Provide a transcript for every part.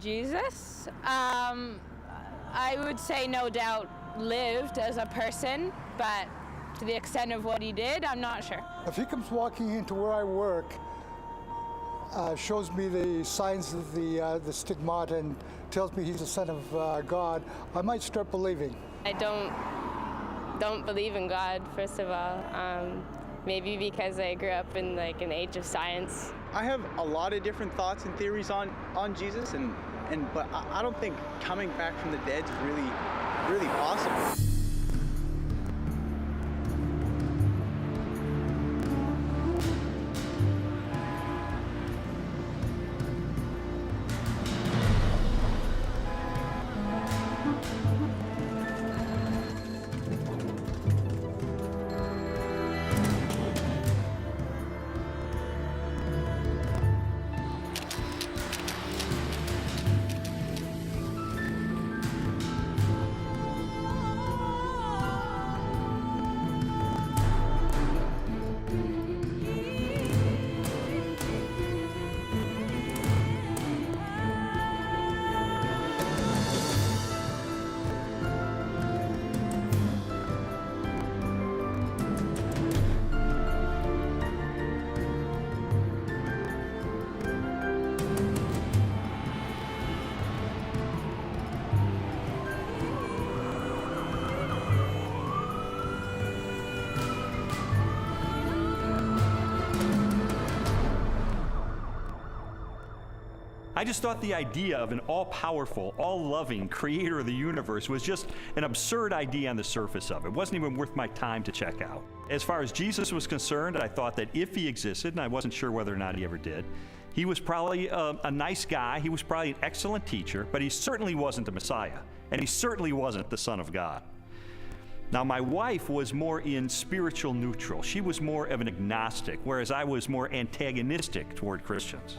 Jesus, I would say no doubt lived as a person, but to the extent of what he did, I'm not sure. If he comes walking into where I work, shows me the signs of the stigmata and tells me he's the Son of God, I might start believing. I don't believe in God, first of all. Maybe because I grew up in like an age of science. I have a lot of different thoughts and theories on Jesus, but I don't think coming back from the dead is really possible. I just thought the idea of an all-powerful, all-loving creator of the universe was just an absurd idea on the surface of it. It wasn't even worth my time to check out. As far as Jesus was concerned, I thought that if he existed, and I wasn't sure whether or not he ever did, he was probably a nice guy, he was probably an excellent teacher, but he certainly wasn't the Messiah, and he certainly wasn't the Son of God. Now, my wife was more in spiritual neutral. She was more of an agnostic, whereas I was more antagonistic toward Christians.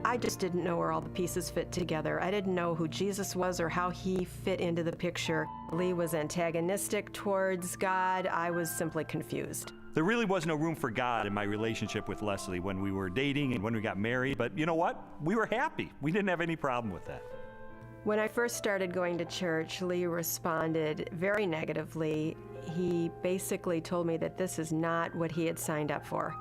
I just didn't know where all the pieces fit together. I didn't know who Jesus was or how he fit into the picture. Lee was antagonistic towards God. I was simply confused. There really was no room for God in my relationship with Leslie when we were dating and when we got married, but you know what? We were happy. We didn't have any problem with that. When I first started going to church, Lee responded very negatively. He basically told me that this is not what he had signed up for,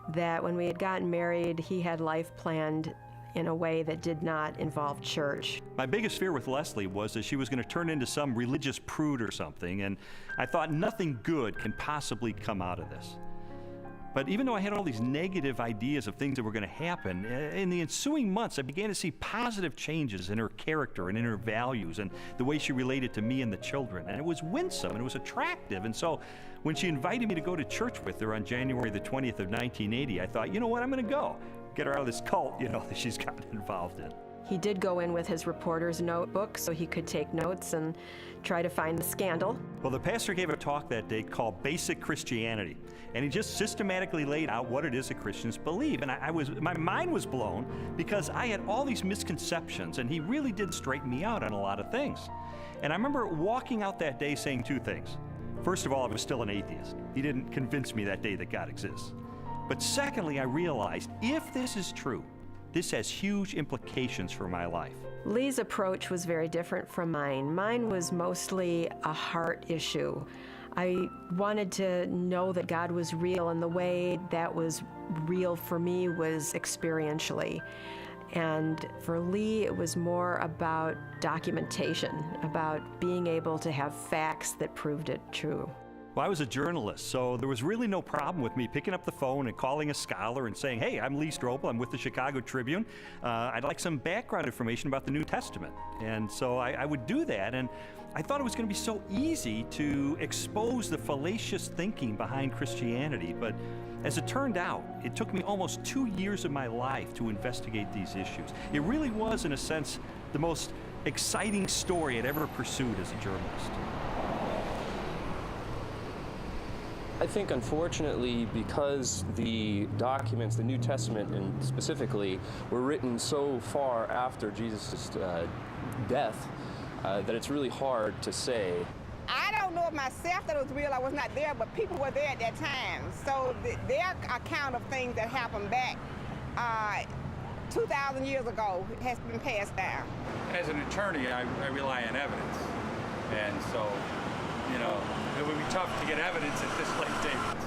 that when we had gotten married, he had life planned in a way that did not involve church. My biggest fear with Leslie was that she was going to turn into some religious prude or something, and I thought nothing good can possibly come out of this. But even though I had all these negative ideas of things that were going to happen, in the ensuing months I began to see positive changes in her character and in her values and the way she related to me and the children. And it was winsome and it was attractive. And so when she invited me to go to church with her on January the 20th of 1980, I thought, you know what, I'm going to go. Get her out of this cult, that she's gotten involved in. He did go in with his reporter's notebook so he could take notes and try to find the scandal. Well, the pastor gave a talk that day called Basic Christianity, and he just systematically laid out what it is that Christians believe. And my mind was blown because I had all these misconceptions, and he really did straighten me out on a lot of things. And I remember walking out that day saying two things. First of all, I was still an atheist. He didn't convince me that day that God exists. But secondly, I realized if this is true, this has huge implications for my life. Lee's approach was very different from mine. Mine was mostly a heart issue. I wanted to know that God was real, and the way that was real for me was experientially. And for Lee, it was more about documentation, about being able to have facts that proved it true. Well, I was a journalist, so there was really no problem with me picking up the phone and calling a scholar and saying, hey, I'm Lee Strobel, I'm with the Chicago Tribune. I'd like some background information about the New Testament. And so I would do that, and I thought it was going to be so easy to expose the fallacious thinking behind Christianity. But as it turned out, it took me almost 2 years of my life to investigate these issues. It really was, in a sense, the most exciting story I'd ever pursued as a journalist. I think, unfortunately, because the documents, the New Testament and specifically, were written so far after Jesus' death, that it's really hard to say. I don't know if myself that it was real, I was not there, but people were there at that time. So their account of things that happened back 2,000 years ago has been passed down. As an attorney, I rely on evidence. And so, you know, it would be tough to get evidence at this late date.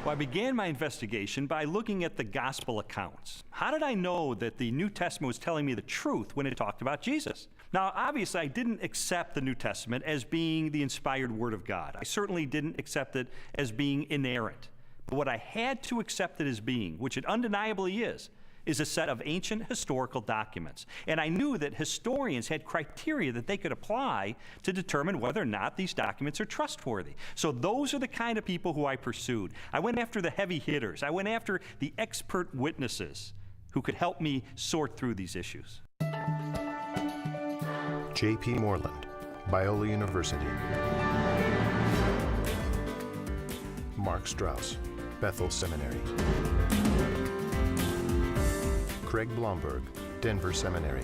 Well, I began my investigation by looking at the gospel accounts. How did I know that the New Testament was telling me the truth when it talked about Jesus? Now, obviously, I didn't accept the New Testament as being the inspired Word of God. I certainly didn't accept it as being inerrant. But what I had to accept it as being, which it undeniably is a set of ancient historical documents. And I knew that historians had criteria that they could apply to determine whether or not these documents are trustworthy. So those are the kind of people who I pursued. I went after the heavy hitters. I went after the expert witnesses who could help me sort through these issues. J.P. Moreland, Biola University. Mark Strauss, Bethel Seminary. Craig Blomberg, Denver Seminary.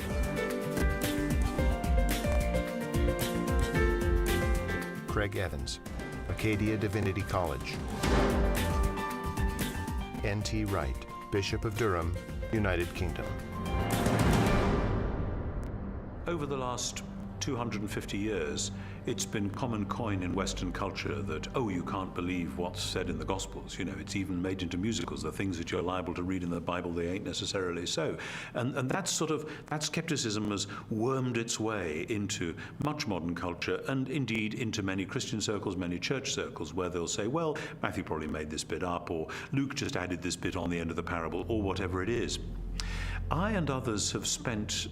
Craig Evans, Acadia Divinity College. N.T. Wright, Bishop of Durham, United Kingdom. Over the last 250 years, it's been common coin in Western culture that, oh, you can't believe what's said in the Gospels. You know, it's even made into musicals. The things that you're liable to read in the Bible, they ain't necessarily so. And that skepticism has wormed its way into much modern culture, and indeed into many Christian circles, many church circles, where they'll say, well, Matthew probably made this bit up, or Luke just added this bit on the end of the parable, or whatever it is. I and others have spent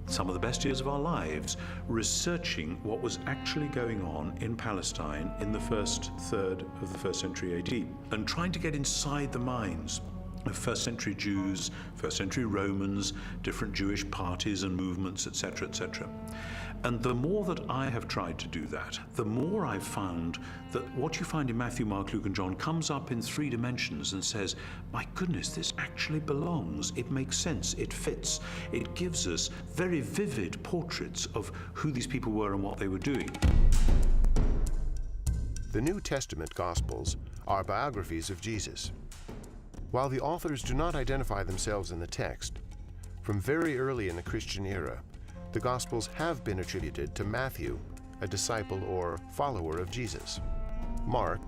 some of the best years of our lives researching what was actually going on in Palestine in the first third of the first century AD, and trying to get inside the minds of first century Jews, first century Romans, different Jewish parties and movements, etc., etc. And the more that I have tried to do that, the more I've found that what you find in Matthew, Mark, Luke, and John comes up in 3 dimensions and says, my goodness, this actually belongs. It makes sense. It fits. It gives us very vivid portraits of who these people were and what they were doing. The New Testament Gospels are biographies of Jesus. While the authors do not identify themselves in the text, from very early in the Christian era, the Gospels have been attributed to Matthew, a disciple or follower of Jesus; Mark,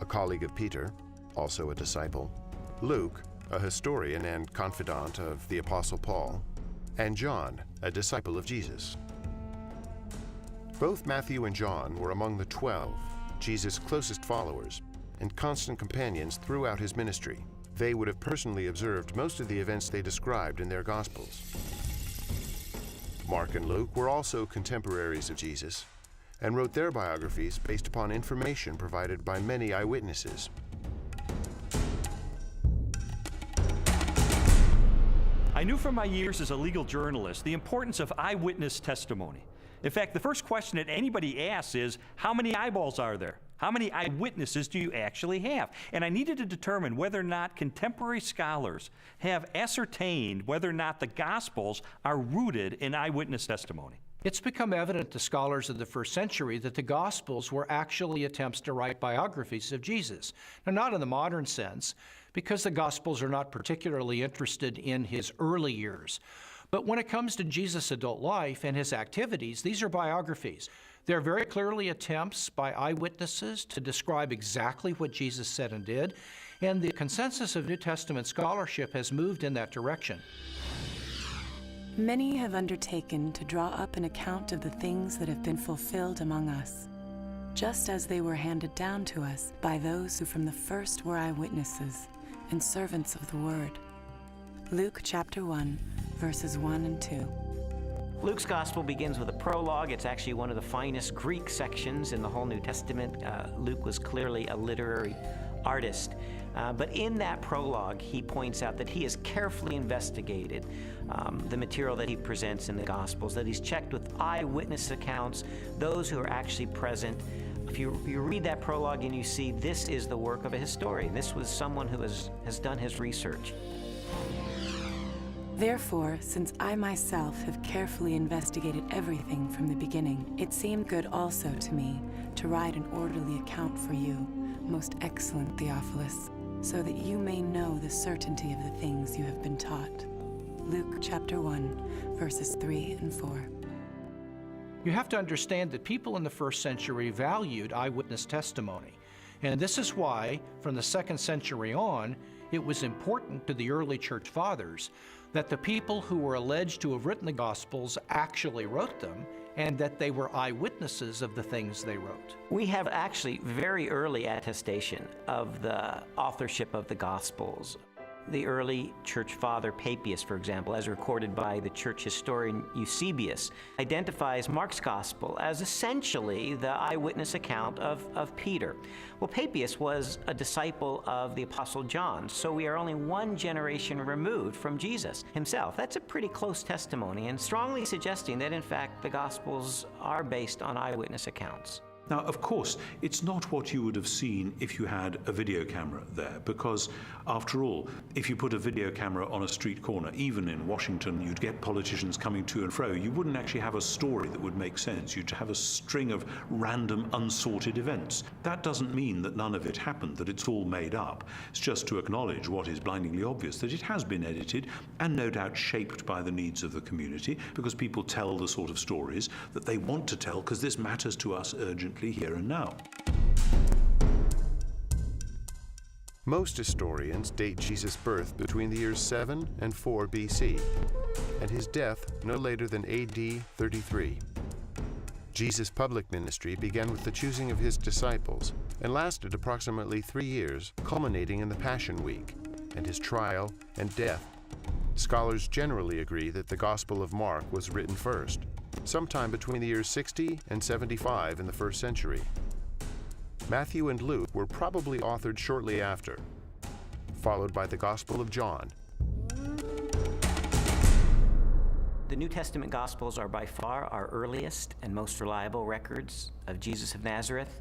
a colleague of Peter, also a disciple; Luke, a historian and confidant of the Apostle Paul; and John, a disciple of Jesus. Both Matthew and John were among the 12, Jesus' closest followers, and constant companions throughout his ministry. They would have personally observed most of the events they described in their Gospels. Mark and Luke were also contemporaries of Jesus and wrote their biographies based upon information provided by many eyewitnesses. I knew from my years as a legal journalist the importance of eyewitness testimony. In fact, the first question that anybody asks is, how many eyeballs are there? How many eyewitnesses do you actually have? And I needed to determine whether or not contemporary scholars have ascertained whether or not the Gospels are rooted in eyewitness testimony. It's become evident to scholars of the first century that the Gospels were actually attempts to write biographies of Jesus. Now, not in the modern sense, because the Gospels are not particularly interested in his early years. But when it comes to Jesus' adult life and his activities, these are biographies. They're very clearly attempts by eyewitnesses to describe exactly what Jesus said and did, and the consensus of New Testament scholarship has moved in that direction. Many have undertaken to draw up an account of the things that have been fulfilled among us, just as they were handed down to us by those who from the first were eyewitnesses and servants of the word. Luke chapter 1, verses 1 and 2. Luke's gospel begins with a prologue. It's actually one of the finest Greek sections in the whole New Testament. Luke was clearly a literary artist. But in that prologue, he points out that he has carefully investigated the material that he presents in the Gospels, that he's checked with eyewitness accounts, those who are actually present. If you read that prologue and you see this is the work of a historian, this was someone who has done his research. Therefore, since I myself have carefully investigated everything from the beginning, it seemed good also to me to write an orderly account for you, most excellent Theophilus, so that you may know the certainty of the things you have been taught. Luke chapter 1, verses 3 and 4. You have to understand that people in the first century valued eyewitness testimony. And this is why, from the 2nd century on, it was important to the early church fathers that the people who were alleged to have written the Gospels actually wrote them, and that they were eyewitnesses of the things they wrote. We have actually very early attestation of the authorship of the Gospels. The early church father Papias, for example, as recorded by the church historian Eusebius, identifies Mark's Gospel as essentially the eyewitness account of Peter. Well, Papias was a disciple of the Apostle John, so we are only one generation removed from Jesus himself. That's a pretty close testimony, and strongly suggesting that, in fact, the Gospels are based on eyewitness accounts. Now, of course, it's not what you would have seen if you had a video camera there, because, after all, if you put a video camera on a street corner, even in Washington, you'd get politicians coming to and fro. You wouldn't actually have a story that would make sense. You'd have a string of random, unsorted events. That doesn't mean that none of it happened, that it's all made up. It's just to acknowledge what is blindingly obvious, that it has been edited and no doubt shaped by the needs of the community, because people tell the sort of stories that they want to tell, because this matters to us urgently here and now. Most historians date Jesus' birth between the years 7 and 4 BC, and his death no later than AD 33. Jesus' public ministry began with the choosing of his disciples and lasted approximately 3 years, culminating in the Passion Week and his trial and death. Scholars generally agree that the Gospel of Mark was written first, sometime between the years 60 and 75 in the 1st century. Matthew and Luke were probably authored shortly after, followed by the Gospel of John. The New Testament Gospels are by far our earliest and most reliable records of Jesus of Nazareth.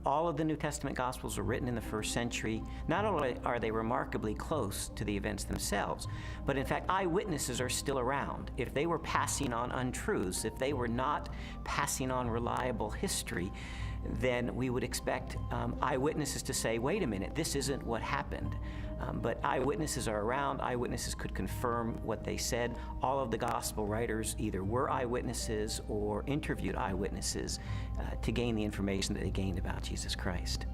All of the New Testament Gospels were written in the 1st century. Not only are they remarkably close to the events themselves, but in fact, eyewitnesses are still around. If they were passing on untruths, if they were not passing on reliable history, then we would expect eyewitnesses to say, wait a minute, this isn't what happened. But eyewitnesses are around. Eyewitnesses could confirm what they said. All of the gospel writers either were eyewitnesses or interviewed eyewitnesses to gain the information that they gained about Jesus Christ.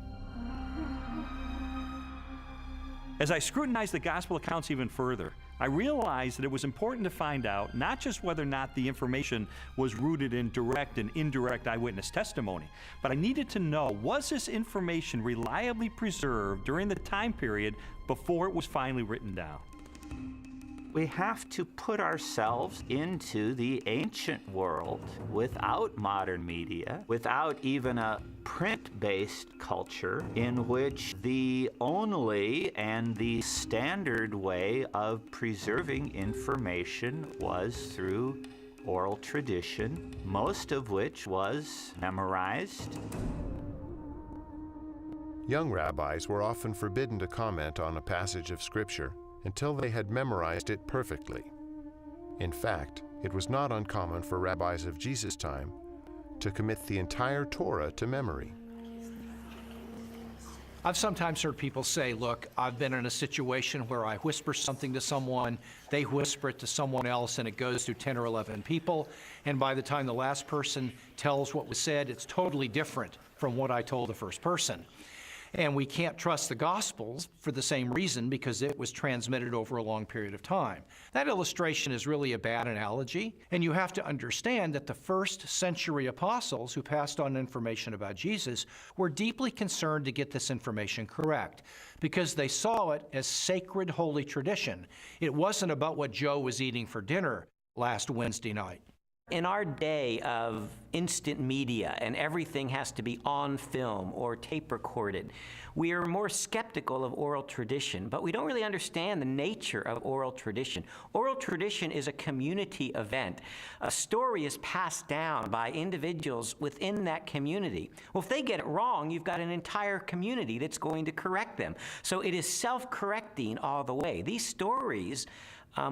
As I scrutinized the gospel accounts even further, I realized that it was important to find out not just whether or not the information was rooted in direct and indirect eyewitness testimony, but I needed to know, was this information reliably preserved during the time period before it was finally written down? We have to put ourselves into the ancient world without modern media, without even a print-based culture in which the only and the standard way of preserving information was through oral tradition, most of which was memorized. Young rabbis were often forbidden to comment on a passage of Scripture until they had memorized it perfectly. In fact, it was not uncommon for rabbis of Jesus' time to commit the entire Torah to memory. I've sometimes heard people say, look, I've been in a situation where I whisper something to someone, they whisper it to someone else, and it goes through 10 or 11 people, and by the time the last person tells what was said, it's totally different from what I told the first person. And we can't trust the Gospels for the same reason, because it was transmitted over a long period of time. That illustration is really a bad analogy, and you have to understand that the 1st century apostles who passed on information about Jesus were deeply concerned to get this information correct, because they saw it as sacred holy tradition. It wasn't about what Joe was eating for dinner last Wednesday night. In our day of instant media and everything has to be on film or tape recorded, we are more skeptical of oral tradition, but we don't really understand the nature of oral tradition. Oral tradition is a community event. A story is passed down by individuals within that community. Well, if they get it wrong, you've got an entire community that's going to correct them. So it is self-correcting all the way. These stories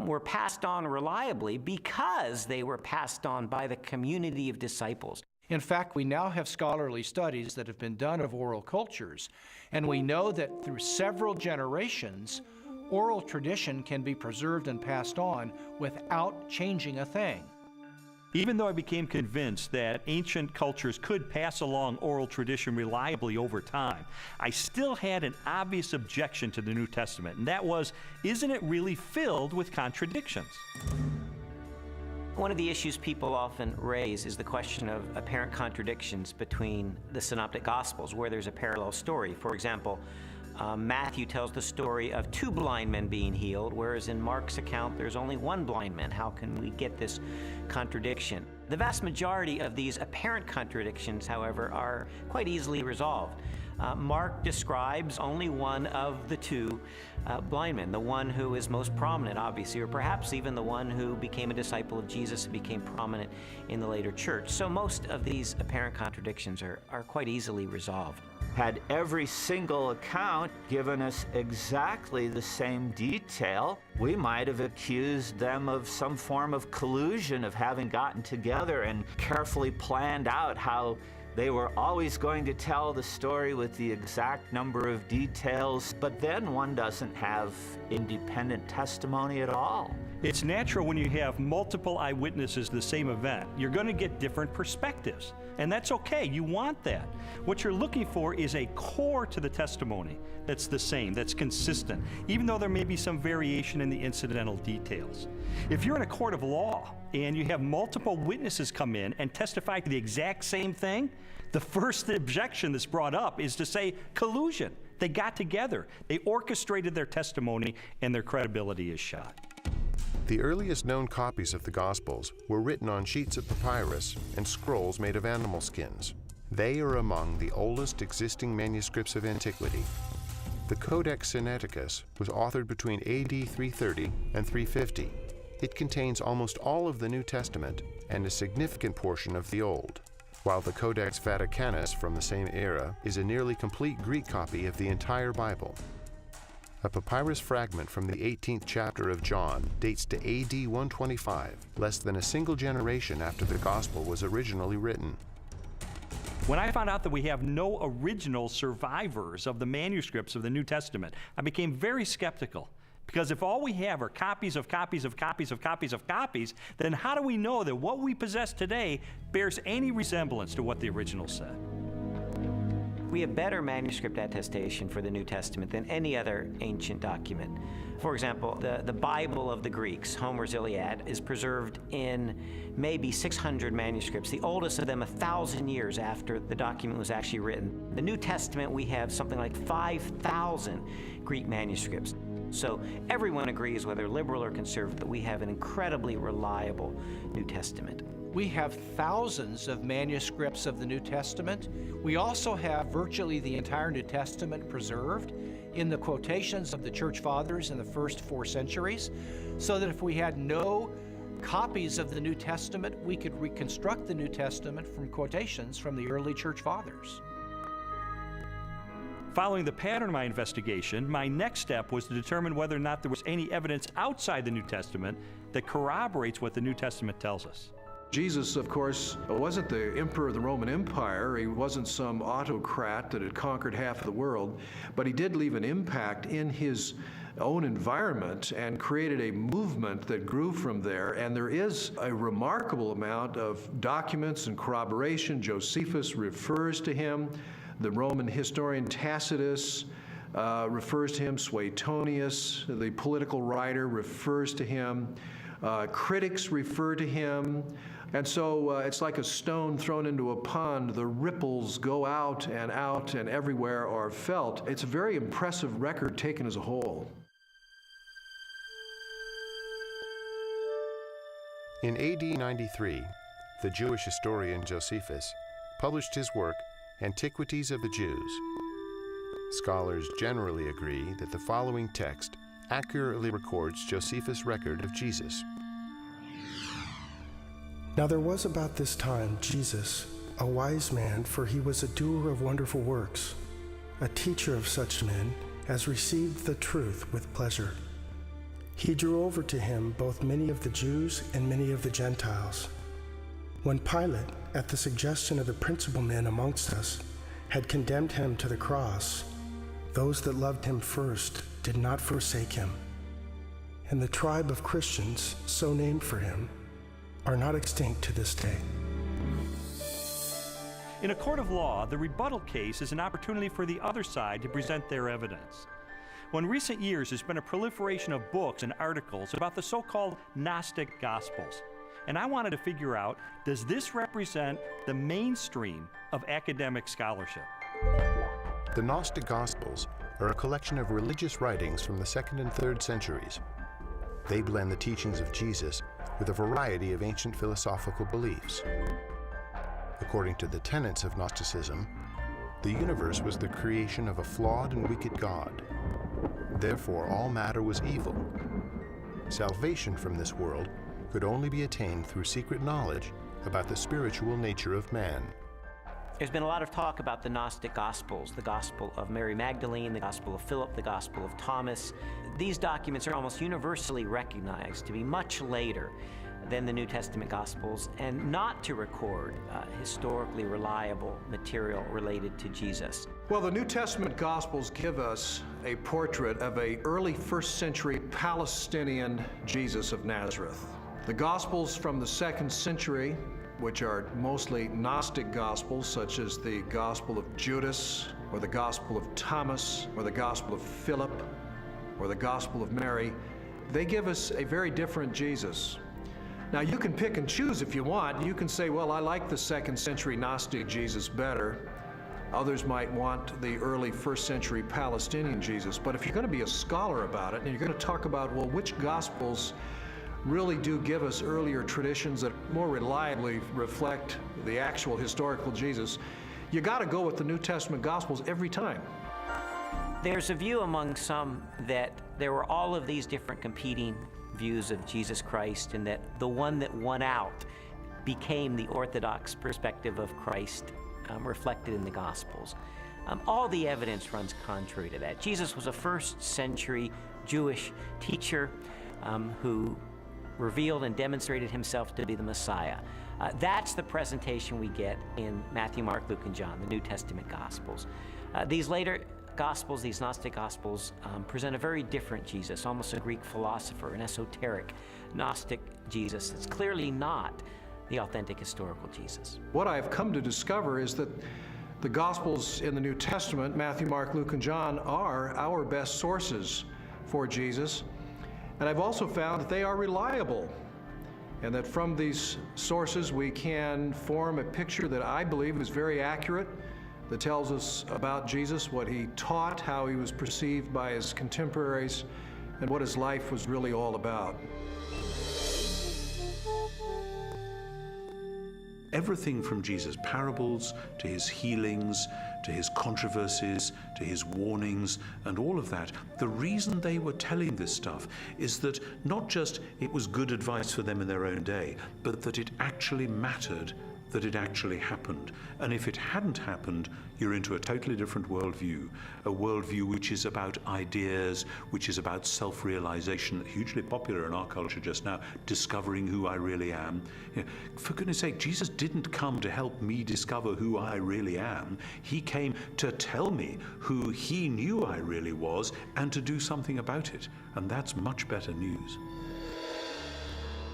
were passed on reliably because they were passed on by the community of disciples. In fact, we now have scholarly studies that have been done of oral cultures, and we know that through several generations, Oral tradition can be preserved and passed on without changing a thing. Even though I became convinced that ancient cultures could pass along oral tradition reliably over time, I still had an obvious objection to the New Testament, and that was, isn't it really filled with contradictions? One of the issues people often raise is the question of apparent contradictions between the Synoptic Gospels, where there's a parallel story. For example, Matthew tells the story of 2 blind men being healed, whereas in Mark's account there's only 1 blind man. How can we get this contradiction? The vast majority of these apparent contradictions, however, are quite easily resolved. Mark describes only one of the 2 blind men, the one who is most prominent, obviously, or perhaps even the one who became a disciple of Jesus and became prominent in the later church. So most of these apparent contradictions are quite easily resolved. Had every single account given us exactly the same detail, we might have accused them of some form of collusion, of having gotten together and carefully planned out how they were always going to tell the story with the exact number of details, but then one doesn't have independent testimony at all. It's natural when you have multiple eyewitnesses to the same event. You're going to get different perspectives, and that's okay. You want that. What you're looking for is a core to the testimony that's the same, that's consistent, even though there may be some variation in the incidental details. If you're in a court of law and you have multiple witnesses come in and testify to the exact same thing, the first objection that's brought up is to say collusion. They got together, they orchestrated their testimony, and their credibility is shot. The earliest known copies of the Gospels were written on sheets of papyrus and scrolls made of animal skins. They are among the oldest existing manuscripts of antiquity. The Codex Sinaiticus was authored between AD 330 and 350. It contains almost all of the New Testament and a significant portion of the Old, while the Codex Vaticanus from the same era is a nearly complete Greek copy of the entire Bible. A papyrus fragment from the 18th chapter of John dates to AD 125, less than a single generation after the Gospel was originally written. When I found out that we have no original survivors of the manuscripts of the New Testament, I became very skeptical. Because if all we have are copies of copies of copies of copies of copies, then how do we know that what we possess today bears any resemblance to what the original said? We have better manuscript attestation for the New Testament than any other ancient document. For example, the Bible of the Greeks, Homer's Iliad, is preserved in maybe 600 manuscripts, the oldest of them 1,000 years after the document was actually written. The New Testament, we have something like 5,000 Greek manuscripts. So everyone agrees, whether liberal or conservative, that we have an incredibly reliable New Testament. We have thousands of manuscripts of the New Testament. We also have virtually the entire New Testament preserved in the quotations of the Church Fathers in the first 4 centuries, so that if we had no copies of the New Testament, we could reconstruct the New Testament from quotations from the early Church Fathers. Following the pattern of my investigation, my next step was to determine whether or not there was any evidence outside the New Testament that corroborates what the New Testament tells us. Jesus, of course, wasn't the emperor of the Roman Empire. He wasn't some autocrat that had conquered half of the world, but he did leave an impact in his own environment and created a movement that grew from there. And there is a remarkable amount of documents and corroboration. Josephus refers to him. The Roman historian Tacitus refers to him. Suetonius, the political writer, refers to him. Critics refer to him. And so it's like a stone thrown into a pond. The ripples go out and everywhere are felt. It's a very impressive record taken as a whole. In AD 93, the Jewish historian Josephus published his work, Antiquities of the Jews. Scholars generally agree that the following text accurately records Josephus' record of Jesus. Now there was about this time Jesus, a wise man, for he was a doer of wonderful works, a teacher of such men as received the truth with pleasure. He drew over to him both many of the Jews and many of the Gentiles. When Pilate, at the suggestion of the principal men amongst us, had condemned him to the cross, Those that loved him first did not forsake him. And the tribe of Christians, so named for him, are not extinct to this day. In a court of law, the rebuttal case is an opportunity for the other side to present their evidence. Well, in recent years, there's been a proliferation of books and articles about the so-called Gnostic Gospels. And I wanted to figure out, does this represent the mainstream of academic scholarship? The Gnostic Gospels are a collection of religious writings from the 2nd and 3rd centuries. They blend the teachings of Jesus with a variety of ancient philosophical beliefs. According to the tenets of Gnosticism, the universe was the creation of a flawed and wicked God. Therefore, all matter was evil. Salvation from this world could only be attained through secret knowledge about the spiritual nature of man. There's been a lot of talk about the Gnostic Gospels, the Gospel of Mary Magdalene, the Gospel of Philip, the Gospel of Thomas. These documents are almost universally recognized to be much later than the New Testament Gospels and not to record historically reliable material related to Jesus. Well, the New Testament Gospels give us a portrait of an early 1st century Palestinian Jesus of Nazareth. The Gospels from the 2nd century, which are mostly Gnostic Gospels, such as the Gospel of Judas, or the Gospel of Thomas, or the Gospel of Philip, or the Gospel of Mary, they give us a very different Jesus. Now, you can pick and choose if you want. You can say, well, I like the 2nd century Gnostic Jesus better. Others might want the early 1st century Palestinian Jesus. But if you're going to be a scholar about it, and you're going to talk about, well, which Gospels really do give us earlier traditions that more reliably reflect the actual historical Jesus, you got to go with the New Testament Gospels every time. There's a view among some that there were all of these different competing views of Jesus Christ, and that the one that won out became the orthodox perspective of Christ reflected in the Gospels. All the evidence runs contrary to that. Jesus was a 1st century Jewish teacher who revealed and demonstrated himself to be the Messiah. That's the presentation we get in Matthew, Mark, Luke, and John, the New Testament Gospels. These later Gospels, these Gnostic Gospels, present a very different Jesus, almost a Greek philosopher, an esoteric Gnostic Jesus. It's clearly not the authentic historical Jesus. What I've come to discover is that the Gospels in the New Testament, Matthew, Mark, Luke, and John, are our best sources for Jesus. And I've also found that they are reliable, and that from these sources we can form a picture that I believe is very accurate, that tells us about Jesus, what he taught, how he was perceived by his contemporaries, and what his life was really all about. Everything from Jesus' parables to his healings, to his controversies, to his warnings, and all of that, the reason they were telling this stuff is that not just it was good advice for them in their own day, but that it actually mattered, that it actually happened. And if it hadn't happened, you're into a totally different worldview, a worldview which is about ideas, which is about self-realization, hugely popular in our culture just now, discovering who I really am. You know, for goodness sake, Jesus didn't come to help me discover who I really am. He came to tell me who he knew I really was and to do something about it. And that's much better news.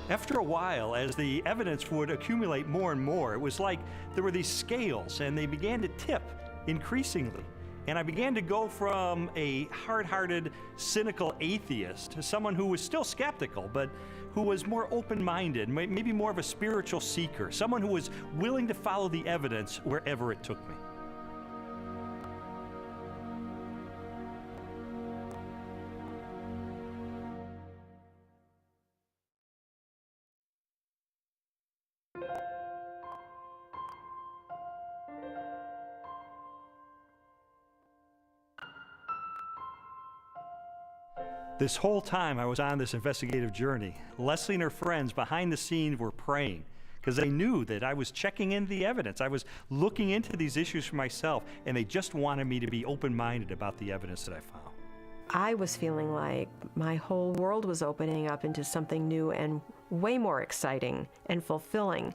After a while, as the evidence would accumulate more and more, it was like there were these scales and they began to tip increasingly. And I began to go from a hard-hearted, cynical atheist to someone who was still skeptical, but who was more open-minded, maybe more of a spiritual seeker, someone who was willing to follow the evidence wherever it took me. This whole time I was on this investigative journey, Leslie and her friends behind the scenes were praying because they knew that I was checking in the evidence. I was looking into these issues for myself, and they just wanted me to be open-minded about the evidence that I found. I was feeling like my whole world was opening up into something new and way more exciting and fulfilling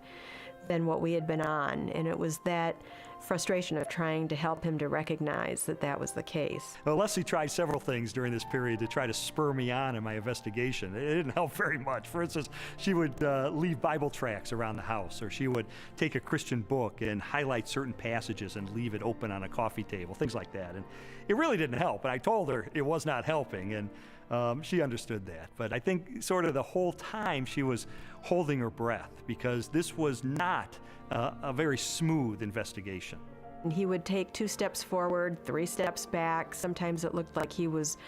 than what we had been on. And it was that frustration of trying to help him to recognize that that was the case. Well, Leslie tried several things during this period to try to spur me on in my investigation. It didn't help very much. For instance, she would leave Bible tracts around the house, or she would take a Christian book and highlight certain passages and leave it open on a coffee table, things like that. And it really didn't help, but I told her it was not helping, and she understood that. But I think sort of the whole time she was holding her breath, because this was not a very smooth investigation. He would take 2 steps forward, 3 steps back. Sometimes it looked like he was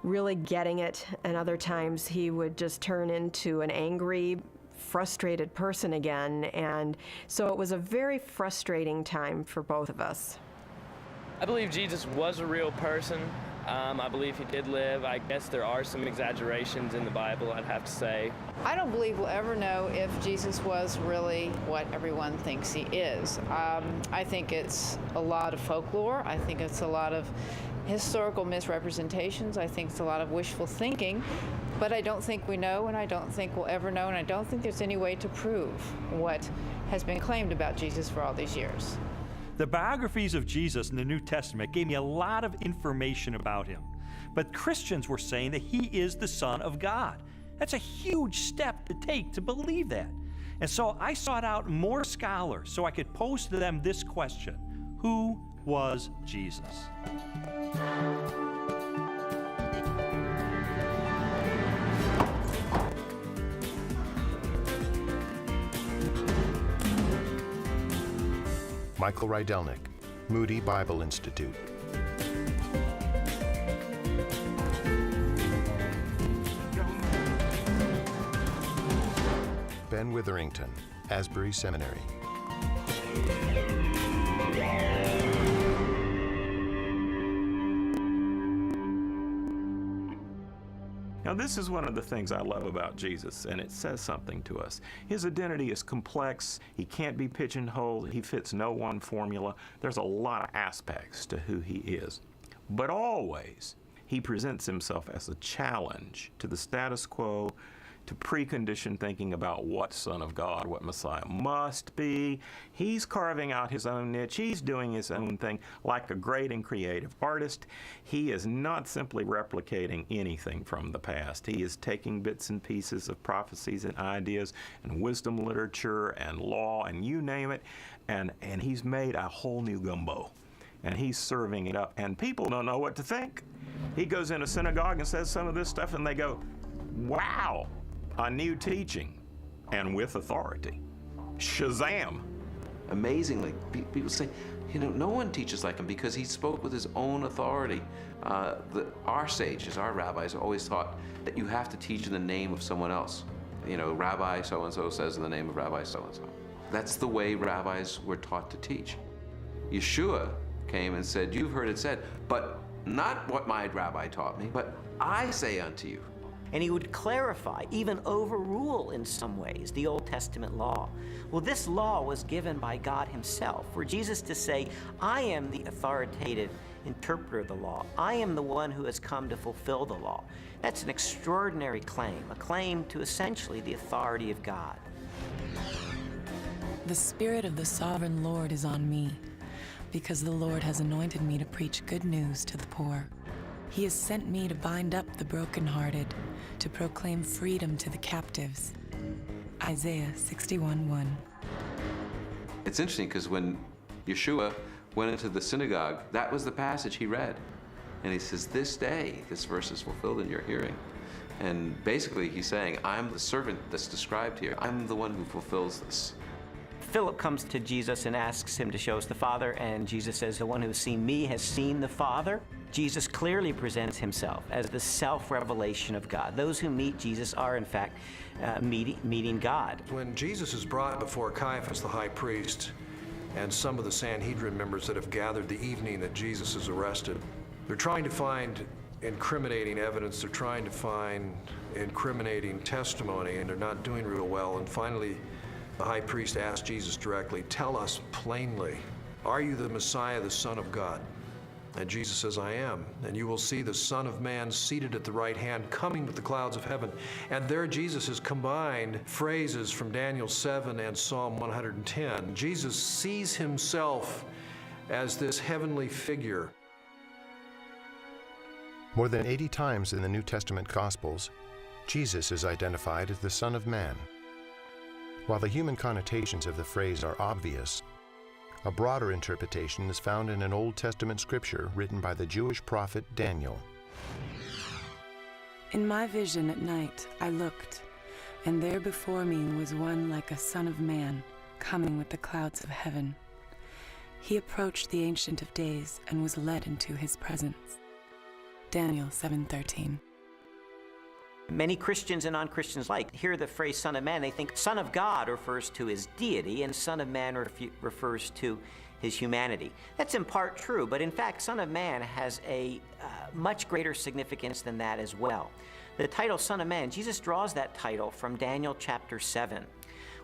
really getting it, and other times he would just turn into an angry, frustrated person again. And so it was a very frustrating time for both of us. I believe Jesus was a real person. I believe he did live. I guess there are some exaggerations in the Bible, I'd have to say. I don't believe we'll ever know if Jesus was really what everyone thinks he is. I think it's a lot of folklore. I think it's a lot of historical misrepresentations. I think it's a lot of wishful thinking. But I don't think we know, and I don't think we'll ever know, and I don't think there's any way to prove what has been claimed about Jesus for all these years. The biographies of Jesus in the New Testament gave me a lot of information about him. But Christians were saying that he is the Son of God. That's a huge step to take to believe that. And so I sought out more scholars so I could pose to them this question: who was Jesus? Michael Rydelnik, Moody Bible Institute. Ben Witherington, Asbury Seminary. Now, this is one of the things I love about Jesus, and it says something to us. His identity is complex. He can't be pigeonholed. He fits no one formula. There's a lot of aspects to who he is. But always, he presents himself as a challenge to the status quo, to preconditioned thinking about what Son of God, what Messiah must be. He's carving out his own niche. He's doing his own thing like a great and creative artist. He is not simply replicating anything from the past. He is taking bits and pieces of prophecies and ideas and wisdom literature and law and you name it, and he's made a whole new gumbo. And he's serving it up, and people don't know what to think. He goes in a synagogue and says some of this stuff, and they go, wow, a new teaching, and with authority. Shazam! Amazingly, people say, no one teaches like him because he spoke with his own authority. Our sages, our rabbis, always taught that you have to teach in the name of someone else. Rabbi so-and-so says in the name of Rabbi so-and-so. That's the way rabbis were taught to teach. Yeshua came and said, you've heard it said, but not what my rabbi taught me, but I say unto you. And he would clarify, even overrule in some ways, the Old Testament law. Well, this law was given by God himself, for Jesus to say, I am the authoritative interpreter of the law. I am the one who has come to fulfill the law. That's an extraordinary claim, a claim to essentially the authority of God. The Spirit of the Sovereign Lord is on me, because the Lord has anointed me to preach good news to the poor. He has sent me to bind up the brokenhearted, to proclaim freedom to the captives. Isaiah 61:1. It's interesting because when Yeshua went into the synagogue, that was the passage he read. And he says, this day, this verse is fulfilled in your hearing. And basically he's saying, I'm the servant that's described here. I'm the one who fulfills this. Philip comes to Jesus and asks him to show us the Father, and Jesus says, the one who has seen me has seen the Father. Jesus clearly presents himself as the self-revelation of God. Those who meet Jesus are, in fact, meeting God. When Jesus is brought before Caiaphas, the high priest, and some of the Sanhedrin members that have gathered the evening that Jesus is arrested, they're trying to find incriminating evidence, they're trying to find incriminating testimony, and they're not doing real well. And finally, the high priest asked Jesus directly, tell us plainly, are you the Messiah, the Son of God? And Jesus says, I am. And you will see the Son of Man seated at the right hand, coming with the clouds of heaven. And there Jesus has combined phrases from Daniel 7 and Psalm 110. Jesus sees himself as this heavenly figure. More than 80 times in the New Testament Gospels, Jesus is identified as the Son of Man. While the human connotations of the phrase are obvious, a broader interpretation is found in an Old Testament scripture written by the Jewish prophet Daniel. In my vision at night I looked, and there before me was one like a son of man, coming with the clouds of heaven. He approached the Ancient of Days and was led into his presence. Daniel 7:13. Many Christians and non-Christians hear the phrase Son of Man, they think Son of God refers to his deity and Son of Man refers to his humanity. That's in part true, but in fact, Son of Man has a much greater significance than that as well. The title Son of Man, Jesus draws that title from Daniel chapter 7,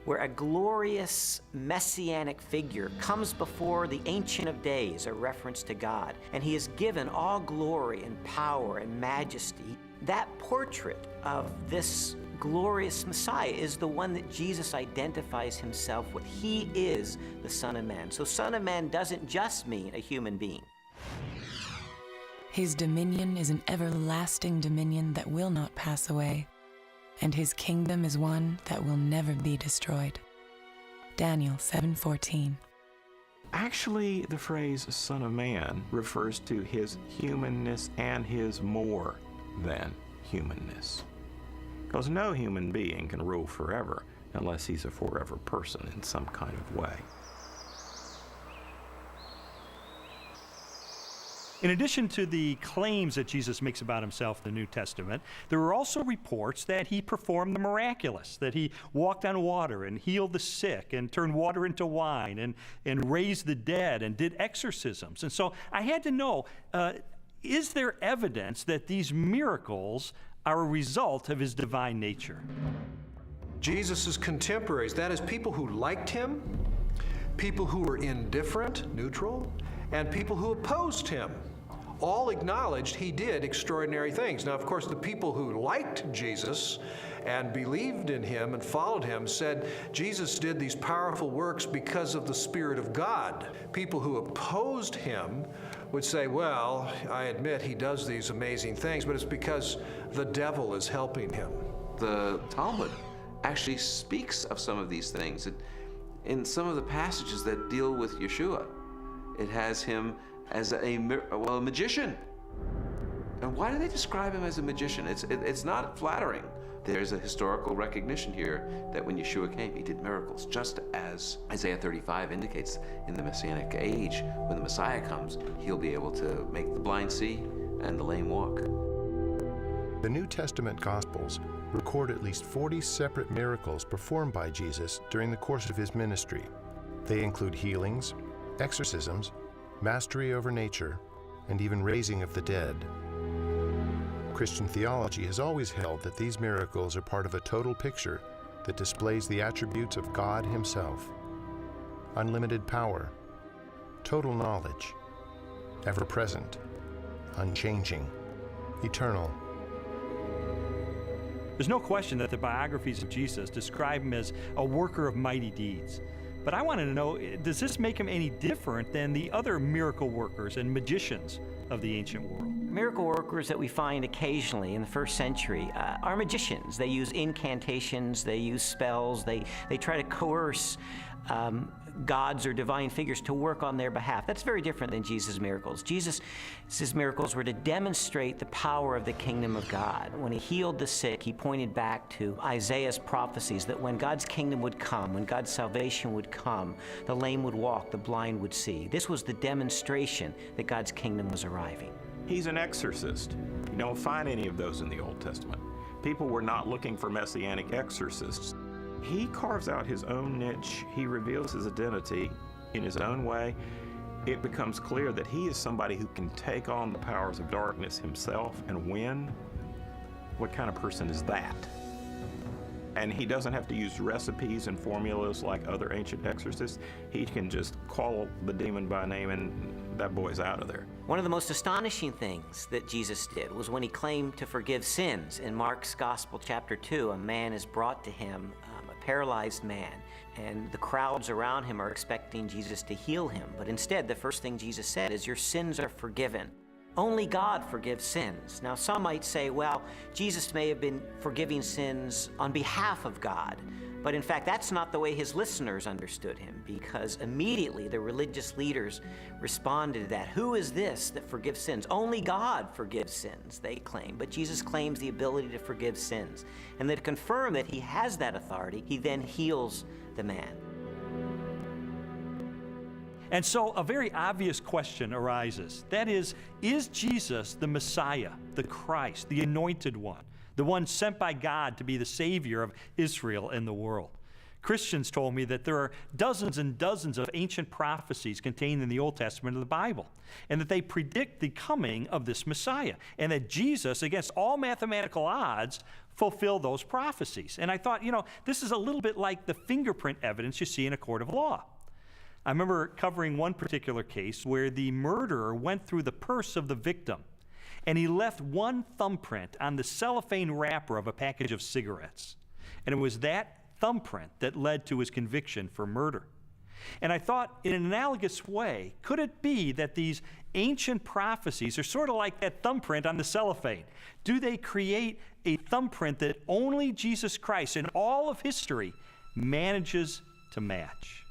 where a glorious messianic figure comes before the Ancient of Days, a reference to God, and he is given all glory and power and majesty. That portrait of this glorious Messiah is the one that Jesus identifies himself with. He is the Son of Man. So Son of Man doesn't just mean a human being. His dominion is an everlasting dominion that will not pass away, and his kingdom is one that will never be destroyed. Daniel 7:14. Actually, the phrase Son of Man refers to his humanness and his more than humanness. Because no human being can rule forever unless he's a forever person in some kind of way. In addition to the claims that Jesus makes about himself in the New Testament, there are also reports that he performed the miraculous, that he walked on water and healed the sick and turned water into wine and raised the dead and did exorcisms. And so I had to know, is there evidence that these miracles are a result of his divine nature? Jesus' contemporaries, that is, people who liked him, people who were indifferent, neutral, and people who opposed him, all acknowledged he did extraordinary things. Now, of course, the people who liked Jesus and believed in him and followed him said Jesus did these powerful works because of the Spirit of God. People who opposed him would say, well, I admit he does these amazing things, but it's because the devil is helping him. The Talmud actually speaks of some of these things. In some of the passages that deal with Yeshua, it has him as a magician. And why do they describe him as a magician? It's not flattering. There's a historical recognition here that when Yeshua came, he did miracles, just as Isaiah 35 indicates in the Messianic age. When the Messiah comes, he'll be able to make the blind see and the lame walk. The New Testament Gospels record at least 40 separate miracles performed by Jesus during the course of his ministry. They include healings, exorcisms, mastery over nature, and even raising of the dead. Christian theology has always held that these miracles are part of a total picture that displays the attributes of God himself: unlimited power, total knowledge, ever-present, unchanging, eternal. There's no question that the biographies of Jesus describe him as a worker of mighty deeds. But I wanted to know, does this make him any different than the other miracle workers and magicians of the ancient world? Miracle workers that we find occasionally in the first century are magicians. They use incantations, they use spells, they try to coerce gods or divine figures to work on their behalf. That's very different than Jesus' miracles. Jesus' miracles were to demonstrate the power of the kingdom of God. When he healed the sick, he pointed back to Isaiah's prophecies that when God's kingdom would come, when God's salvation would come, the lame would walk, the blind would see. This was the demonstration that God's kingdom was arriving. He's an exorcist. You don't find any of those in the Old Testament. People were not looking for messianic exorcists. He carves out his own niche. He reveals his identity in his own way. It becomes clear that he is somebody who can take on the powers of darkness himself and win. What kind of person is that? And he doesn't have to use recipes and formulas like other ancient exorcists. He can just call the demon by name and that boy's out of there. One of the most astonishing things that Jesus did was when he claimed to forgive sins. In Mark's Gospel, chapter 2, a man is brought to him, a paralyzed man, and the crowds around him are expecting Jesus to heal him. But instead, the first thing Jesus said is, "Your sins are forgiven." Only God forgives sins. Now, some might say, well, Jesus may have been forgiving sins on behalf of God. But in fact, that's not the way his listeners understood him, because immediately the religious leaders responded to that. Who is this that forgives sins? Only God forgives sins, they claim. But Jesus claims the ability to forgive sins. And to confirm that he has that authority, he then heals the man. And so a very obvious question arises. That is Jesus the Messiah, the Christ, the Anointed One, the one sent by God to be the Savior of Israel and the world? Christians told me that there are dozens and dozens of ancient prophecies contained in the Old Testament of the Bible, and that they predict the coming of this Messiah, and that Jesus, against all mathematical odds, fulfilled those prophecies. And I thought, this is a little bit like the fingerprint evidence you see in a court of law. I remember covering one particular case where the murderer went through the purse of the victim, and he left one thumbprint on the cellophane wrapper of a package of cigarettes. And it was that thumbprint that led to his conviction for murder. And I thought, in an analogous way, could it be that these ancient prophecies are sort of like that thumbprint on the cellophane? Do they create a thumbprint that only Jesus Christ in all of history manages to match?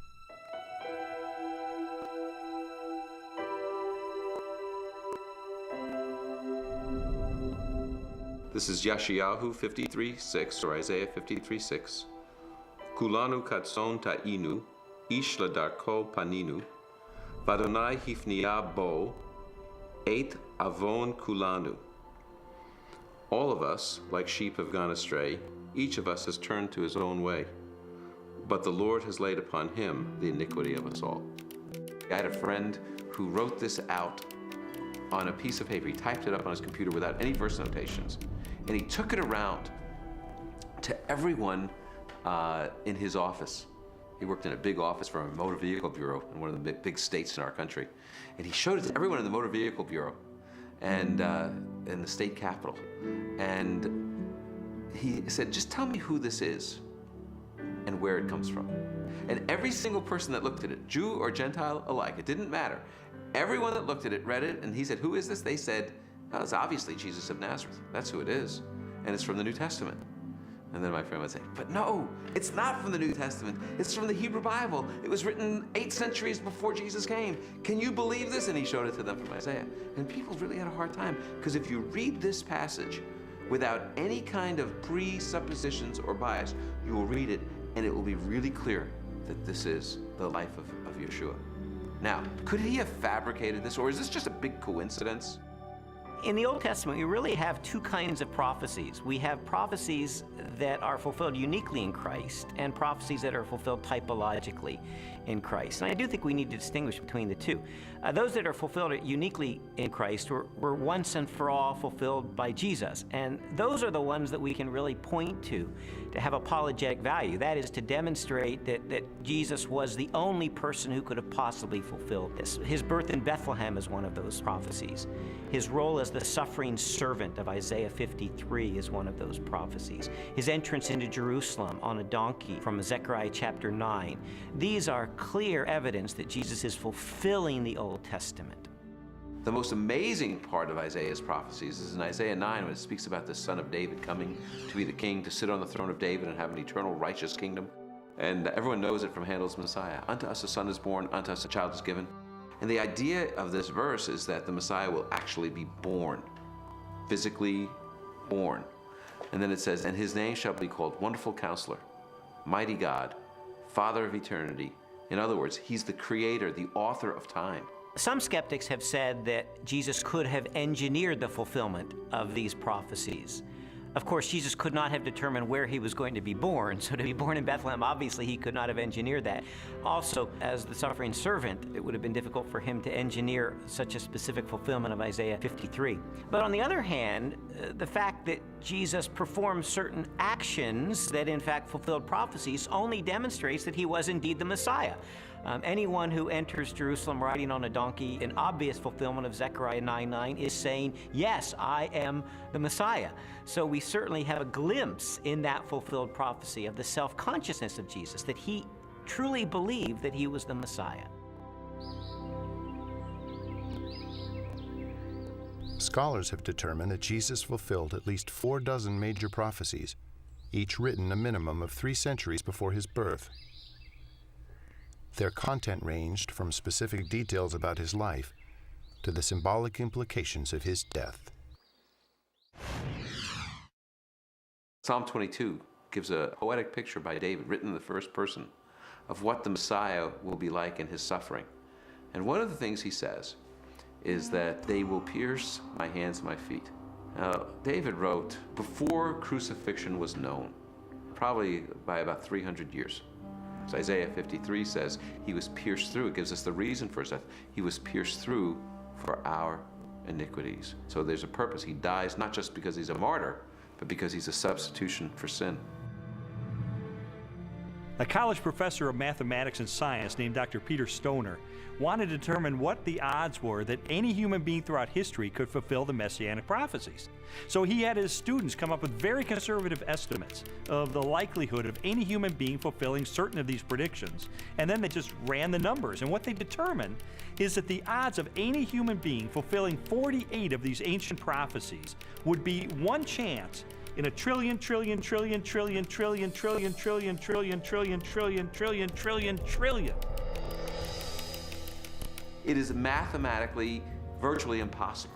This is Yeshayahu 53:6, or Isaiah 53:6. Kulanu katson ta'inu, ish ladarko paninu, vadonai hifnia bo, et avon kulanu. All of us, like sheep, have gone astray. Each of us has turned to his own way. But the Lord has laid upon him the iniquity of us all. I had a friend who wrote this out on a piece of paper. He typed it up on his computer without any verse notations. And he took it around to everyone in his office. He worked in a big office for a motor vehicle bureau in one of the big states in our country. And he showed it to everyone in the motor vehicle bureau and in the state capitol. And he said, just tell me who this is and where it comes from. And every single person that looked at it, Jew or Gentile alike, it didn't matter. Everyone that looked at it read it, and he said, who is this? They said, oh, it's obviously Jesus of Nazareth. That's who it is. And it's from the New Testament. And then my friend would say, but no, it's not from the New Testament. It's from the Hebrew Bible. It was written 8 centuries before Jesus came. Can you believe this? And he showed it to them from Isaiah. And people really had a hard time, because if you read this passage without any kind of presuppositions or bias, you will read it, and it will be really clear that this is the life of Yeshua. Now, could he have fabricated this, or is this just a big coincidence? In the Old Testament, we really have two kinds of prophecies. We have prophecies that are fulfilled uniquely in Christ and prophecies that are fulfilled typologically in Christ. And I do think we need to distinguish between the two. Those that are fulfilled uniquely in Christ were once and for all fulfilled by Jesus. And those are the ones that we can really point to have apologetic value. That is, to demonstrate that Jesus was the only person who could have possibly fulfilled this. His birth in Bethlehem is one of those prophecies. His role as the suffering servant of Isaiah 53 is one of those prophecies. His entrance into Jerusalem on a donkey from Zechariah chapter 9. These are clear evidence that Jesus is fulfilling the Old Testament. The most amazing part of Isaiah's prophecies is in Isaiah 9, when it speaks about the son of David coming to be the king, to sit on the throne of David and have an eternal righteous kingdom. And everyone knows it from Handel's Messiah. Unto us a son is born, unto us a child is given. And the idea of this verse is that the Messiah will actually be born, physically born. And then it says, and his name shall be called Wonderful Counselor, Mighty God, Father of Eternity. In other words, he's the creator, the author of time. Some skeptics have said that Jesus could have engineered the fulfillment of these prophecies. Of course, Jesus could not have determined where he was going to be born, so to be born in Bethlehem, obviously he could not have engineered that. Also, as the suffering servant, it would have been difficult for him to engineer such a specific fulfillment of Isaiah 53. But on the other hand, the fact that Jesus performed certain actions that in fact fulfilled prophecies only demonstrates that he was indeed the Messiah. Anyone who enters Jerusalem riding on a donkey, in obvious fulfillment of Zechariah 9:9, is saying, yes, I am the Messiah. So we certainly have a glimpse in that fulfilled prophecy of the self-consciousness of Jesus, that he truly believed that he was the Messiah. Scholars have determined that Jesus fulfilled at least 4 major prophecies, each written a minimum of 3 centuries before his birth. Their content ranged from specific details about his life to the symbolic implications of his death. Psalm 22 gives a poetic picture by David, written in the first person, of what the Messiah will be like in his suffering. And one of the things he says is that they will pierce my hands and my feet. Now, David wrote before crucifixion was known, probably by about 300 years. So Isaiah 53 says he was pierced through. It gives us the reason for his death. He was pierced through for our iniquities. So there's a purpose. He dies not just because he's a martyr, but because he's a substitution for sin. A college professor of mathematics and science named Dr. Peter Stoner wanted to determine what the odds were that any human being throughout history could fulfill the messianic prophecies. So he had his students come up with very conservative estimates of the likelihood of any human being fulfilling certain of these predictions, and then they just ran the numbers. And what they determined is that the odds of any human being fulfilling 48 of these ancient prophecies would be 1 chance in a trillion. It is mathematically virtually impossible.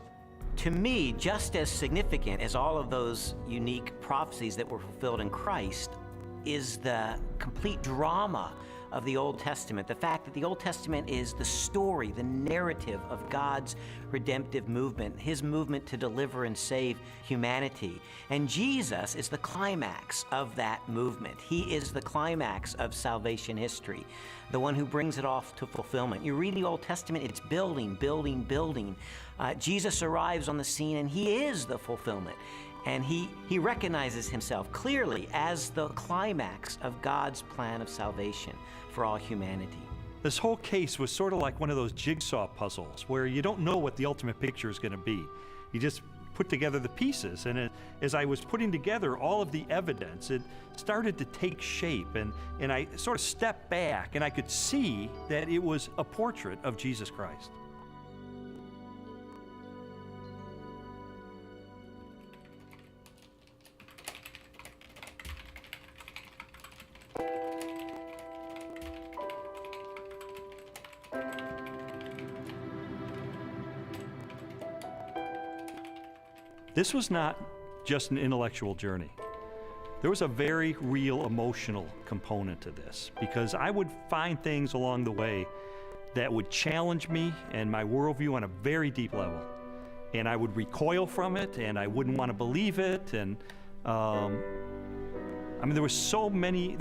To me, just as significant as all of those unique prophecies that were fulfilled in Christ is the complete drama of the Old Testament. The fact that the Old Testament is the story, the narrative of God's redemptive movement, his movement to deliver and save humanity. And Jesus is the climax of that movement. He is the climax of salvation history, the one who brings it off to fulfillment. You read the Old Testament, it's building. Jesus arrives on the scene and he is the fulfillment. And he recognizes himself clearly as the climax of God's plan of salvation for all humanity. This whole case was sort of like one of those jigsaw puzzles where you don't know what the ultimate picture is going to be. You just put together the pieces, and as I was putting together all of the evidence, it started to take shape, and I sort of stepped back and I could see that it was a portrait of Jesus Christ. This was not just an intellectual journey. There was a very real emotional component to this, because I would find things along the way that would challenge me and my worldview on a very deep level. And I would recoil from it, and I wouldn't want to believe it. And I mean, there were so many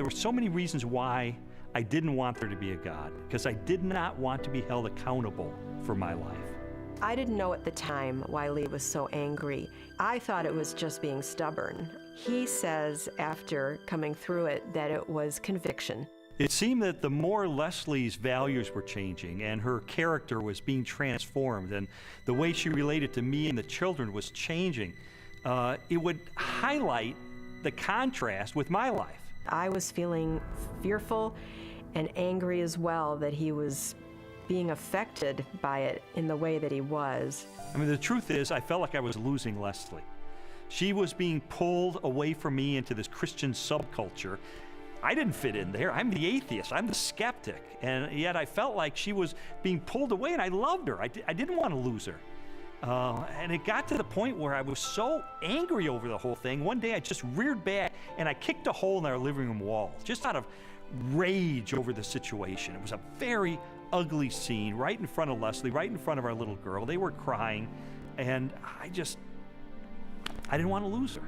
reasons why I didn't want there to be a God, because I did not want to be held accountable for my life. I didn't know at the time why Lee was so angry. I thought it was just being stubborn. He says after coming through it that it was conviction. It seemed that the more Leslie's values were changing and her character was being transformed and the way she related to me and the children was changing, it would highlight the contrast with my life. I was feeling fearful and angry as well that he was being affected by it in the way that he was. I mean, the truth is, I felt like I was losing Leslie. She was being pulled away from me into this Christian subculture. I didn't fit in there. I'm the atheist. I'm the skeptic. And yet I felt like she was being pulled away, and I loved her. I didn't want to lose her. And it got to the point where I was so angry over the whole thing. One day I just reared back and I kicked a hole in our living room wall, just out of rage over the situation. It was a very ugly scene right in front of Leslie, right in front of our little girl. They were crying, and I didn't want to lose her.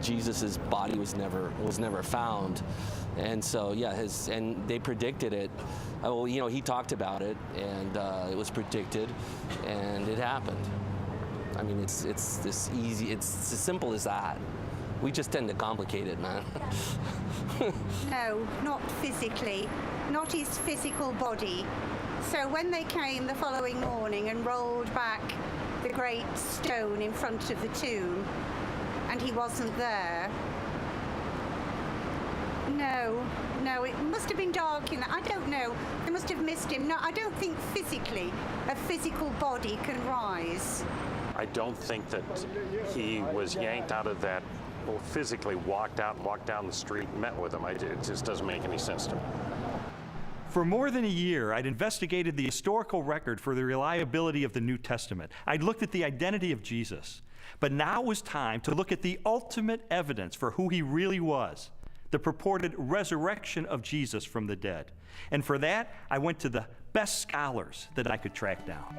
Jesus's body was never found. And so, yeah, and they predicted it. Well, you know, he talked about it, and it was predicted, and it happened. I mean, it's this easy. It's as simple as that. We just tend to complicate it, man. No, not physically, not his physical body. So when they came the following morning and rolled back the great stone in front of the tomb, and he wasn't there. No, it must have been dark in that. I don't know. They must have missed him. No, I don't think physically a physical body can rise. I don't think that he was yanked out of that, or physically walked out and walked down the street and met with him. It just doesn't make any sense to me. For more than a year, I'd investigated the historical record for the reliability of the New Testament. I'd looked at the identity of Jesus. But now it was time to look at the ultimate evidence for who he really was, the purported resurrection of Jesus from the dead. And for that, I went to the best scholars that I could track down.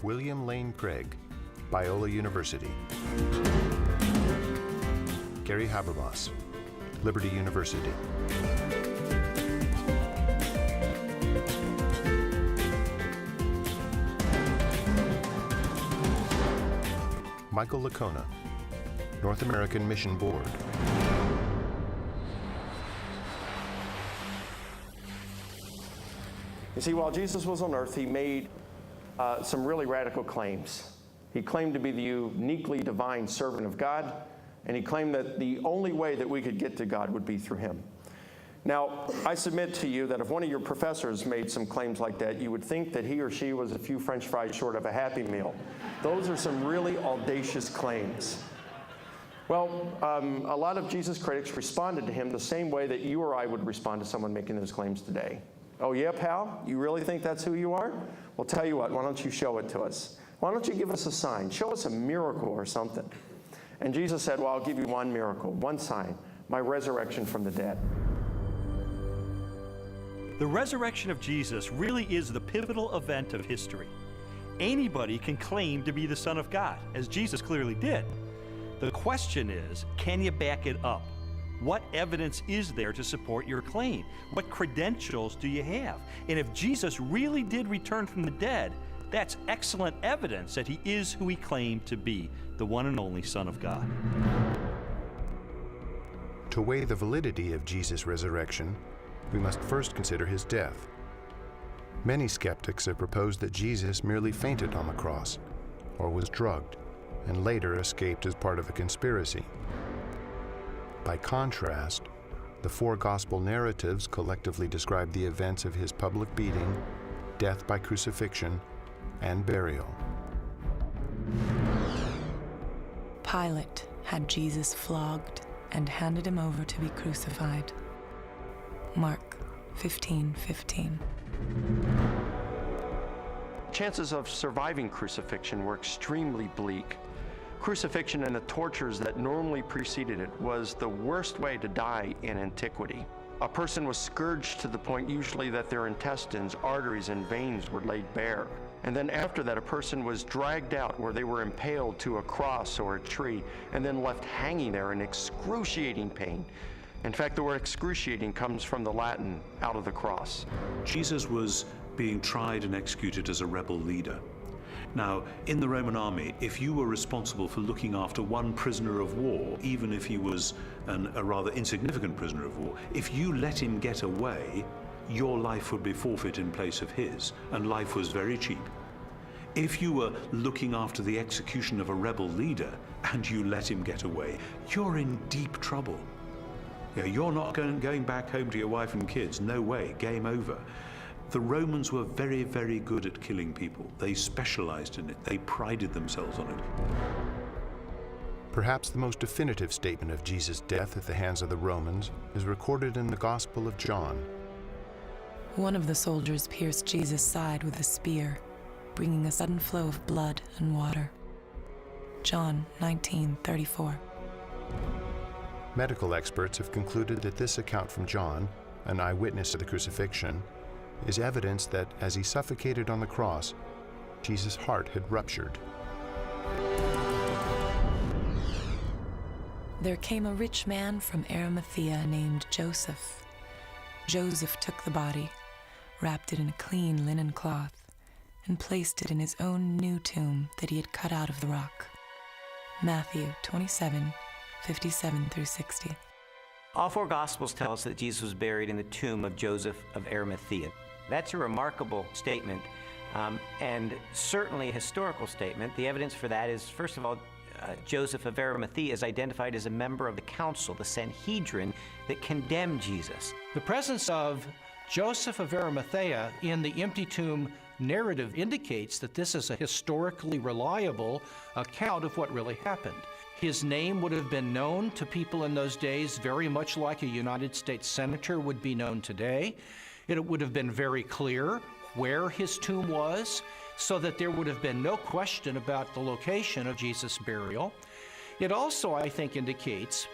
William Lane Craig, Biola University. Gary Habermas, Liberty University. Michael Licona, North American Mission Board. You see, while Jesus was on earth, he made some really radical claims. He claimed to be the uniquely divine servant of God, and he claimed that the only way that we could get to God would be through him. Now, I submit to you that if one of your professors made some claims like that, you would think that he or she was a few French fries short of a Happy Meal. Those are some really audacious claims. Well, a lot of Jesus critics responded to him the same way that you or I would respond to someone making those claims today. Oh yeah, pal? You really think that's who you are? Well, tell you what, why don't you show it to us? Why don't you give us a sign? Show us a miracle or something. And Jesus said, well, I'll give you one miracle, one sign, my resurrection from the dead. The resurrection of Jesus really is the pivotal event of history. Anybody can claim to be the Son of God, as Jesus clearly did. The question is, can you back it up? What evidence is there to support your claim? What credentials do you have? And if Jesus really did return from the dead, that's excellent evidence that he is who he claimed to be, the one and only Son of God. To weigh the validity of Jesus' resurrection, we must first consider his death. Many skeptics have proposed that Jesus merely fainted on the cross, or was drugged, and later escaped as part of a conspiracy. By contrast, the four gospel narratives collectively describe the events of his public beating, death by crucifixion, and burial. Pilate had Jesus flogged and handed him over to be crucified. Mark 15:15. Chances of surviving crucifixion were extremely bleak. Crucifixion and the tortures that normally preceded it was the worst way to die in antiquity. A person was scourged to the point usually that their intestines, arteries, and veins were laid bare. And then after that, a person was dragged out where they were impaled to a cross or a tree and then left hanging there in excruciating pain. In fact, the word excruciating comes from the Latin, out of the cross. Jesus was being tried and executed as a rebel leader. Now, in the Roman army, if you were responsible for looking after one prisoner of war, even if he was a rather insignificant prisoner of war, if you let him get away, your life would be forfeit in place of his, and life was very cheap. If you were looking after the execution of a rebel leader and you let him get away, you're in deep trouble. You're not going back home to your wife and kids. No way, game over. The Romans were very, very good at killing people. They specialized in it. They prided themselves on it. Perhaps the most definitive statement of Jesus' death at the hands of the Romans is recorded in the Gospel of John. One of the soldiers pierced Jesus' side with a spear, bringing a sudden flow of blood and water. John 19:34. Medical experts have concluded that this account from John, an eyewitness of the crucifixion, is evidence that as he suffocated on the cross, Jesus' heart had ruptured. There came a rich man from Arimathea named Joseph. Joseph took the body, wrapped it in a clean linen cloth, and placed it in his own new tomb that he had cut out of the rock. Matthew 27:57 through 60. All four Gospels tell us that Jesus was buried in the tomb of Joseph of Arimathea. That's a remarkable statement, and certainly a historical statement. The evidence for that is, first of all, Joseph of Arimathea is identified as a member of the council, the Sanhedrin, that condemned Jesus. The presence of Joseph of Arimathea in the empty tomb narrative indicates that this is a historically reliable account of what really happened. His name would have been known to people in those days very much like a United States senator would be known today. It would have been very clear where his tomb was, so that there would have been no question about the location of Jesus' burial. It also, I think, indicates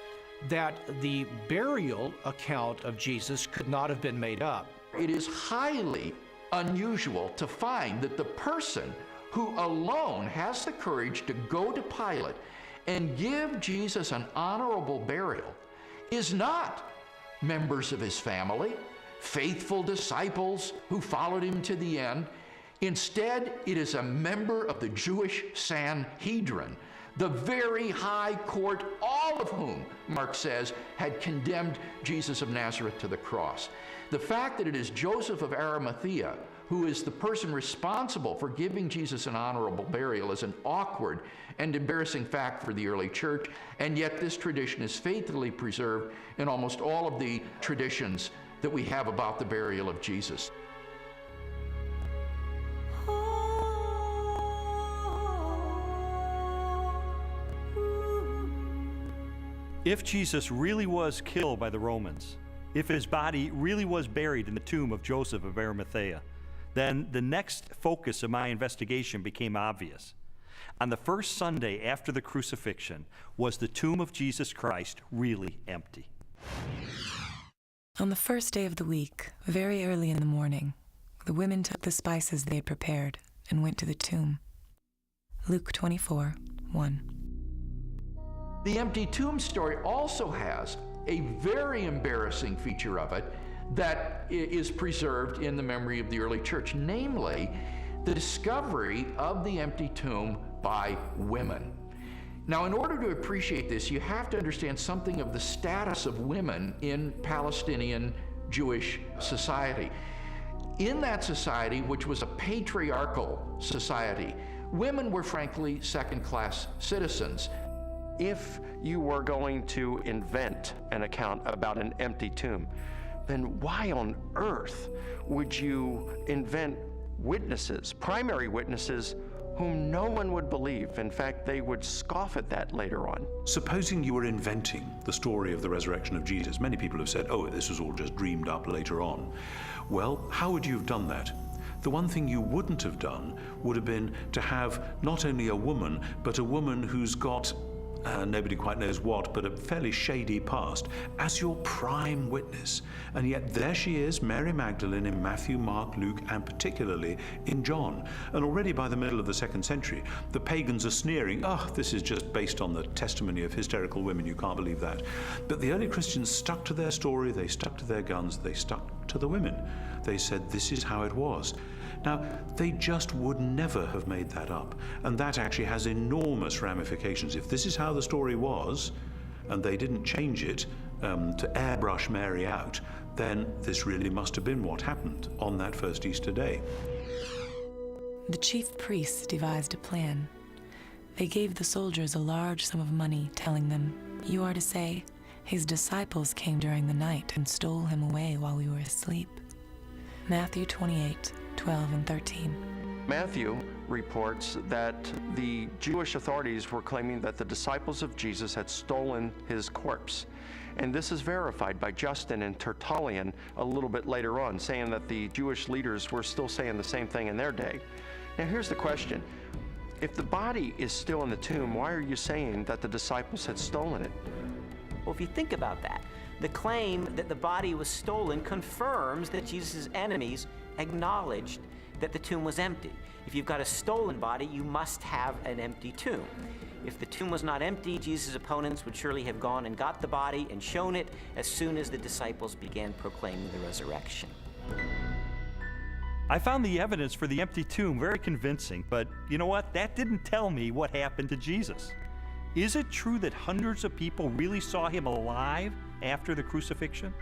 that the burial account of Jesus could not have been made up. It is highly unusual to find that the person who alone has the courage to go to Pilate and give Jesus an honorable burial is not members of his family, faithful disciples who followed him to the end. Instead, it is a member of the Jewish Sanhedrin, the very high court, all of whom, Mark says, had condemned Jesus of Nazareth to the cross. The fact that it is Joseph of Arimathea who is the person responsible for giving Jesus an honorable burial is an awkward and embarrassing fact for the early church, and yet this tradition is faithfully preserved in almost all of the traditions that we have about the burial of Jesus. If Jesus really was killed by the Romans, if his body really was buried in the tomb of Joseph of Arimathea, then the next focus of my investigation became obvious. On the first Sunday after the crucifixion, was the tomb of Jesus Christ really empty? On the first day of the week, very early in the morning, the women took the spices they had prepared and went to the tomb. Luke 24:1. The empty tomb story also has a very embarrassing feature of it that is preserved in the memory of the early church, namely the discovery of the empty tomb by women. Now, in order to appreciate this, you have to understand something of the status of women in Palestinian Jewish society. In that society, which was a patriarchal society, women were frankly second-class citizens. If you were going to invent an account about an empty tomb, then why on earth would you invent witnesses, primary witnesses, whom no one would believe? In fact, they would scoff at that later on. Supposing you were inventing the story of the resurrection of Jesus, many people have said, oh, this was all just dreamed up later on. Well, how would you have done that? The one thing you wouldn't have done would have been to have not only a woman, but a woman who's got nobody quite knows what, but a fairly shady past, as your prime witness. And yet there she is, Mary Magdalene, in Matthew, Mark, Luke, and particularly in John. And already by the middle of the 2nd century, the pagans are sneering, this is just based on the testimony of hysterical women, you can't believe that. But the early Christians stuck to their story, they stuck to their guns, they stuck to the women. They said, this is how it was. Now, they just would never have made that up, and that actually has enormous ramifications. If this is how the story was, and they didn't change it to airbrush Mary out, then this really must have been what happened on that first Easter day. The chief priests devised a plan. They gave the soldiers a large sum of money, telling them, "You are to say, his disciples came during the night and stole him away while we were asleep." Matthew 28:12 and 13. Matthew reports that the Jewish authorities were claiming that the disciples of Jesus had stolen his corpse. And this is verified by Justin and Tertullian a little bit later on, saying that the Jewish leaders were still saying the same thing in their day. Now here's the question. If the body is still in the tomb, why are you saying that the disciples had stolen it? Well, if you think about that, the claim that the body was stolen confirms that Jesus' enemies acknowledged that the tomb was empty. If you've got a stolen body, you must have an empty tomb. If the tomb was not empty, Jesus' opponents would surely have gone and got the body and shown it as soon as the disciples began proclaiming the resurrection. I found the evidence for the empty tomb very convincing, but you know what? That didn't tell me what happened to Jesus. Is it true that hundreds of people really saw him alive after the crucifixion?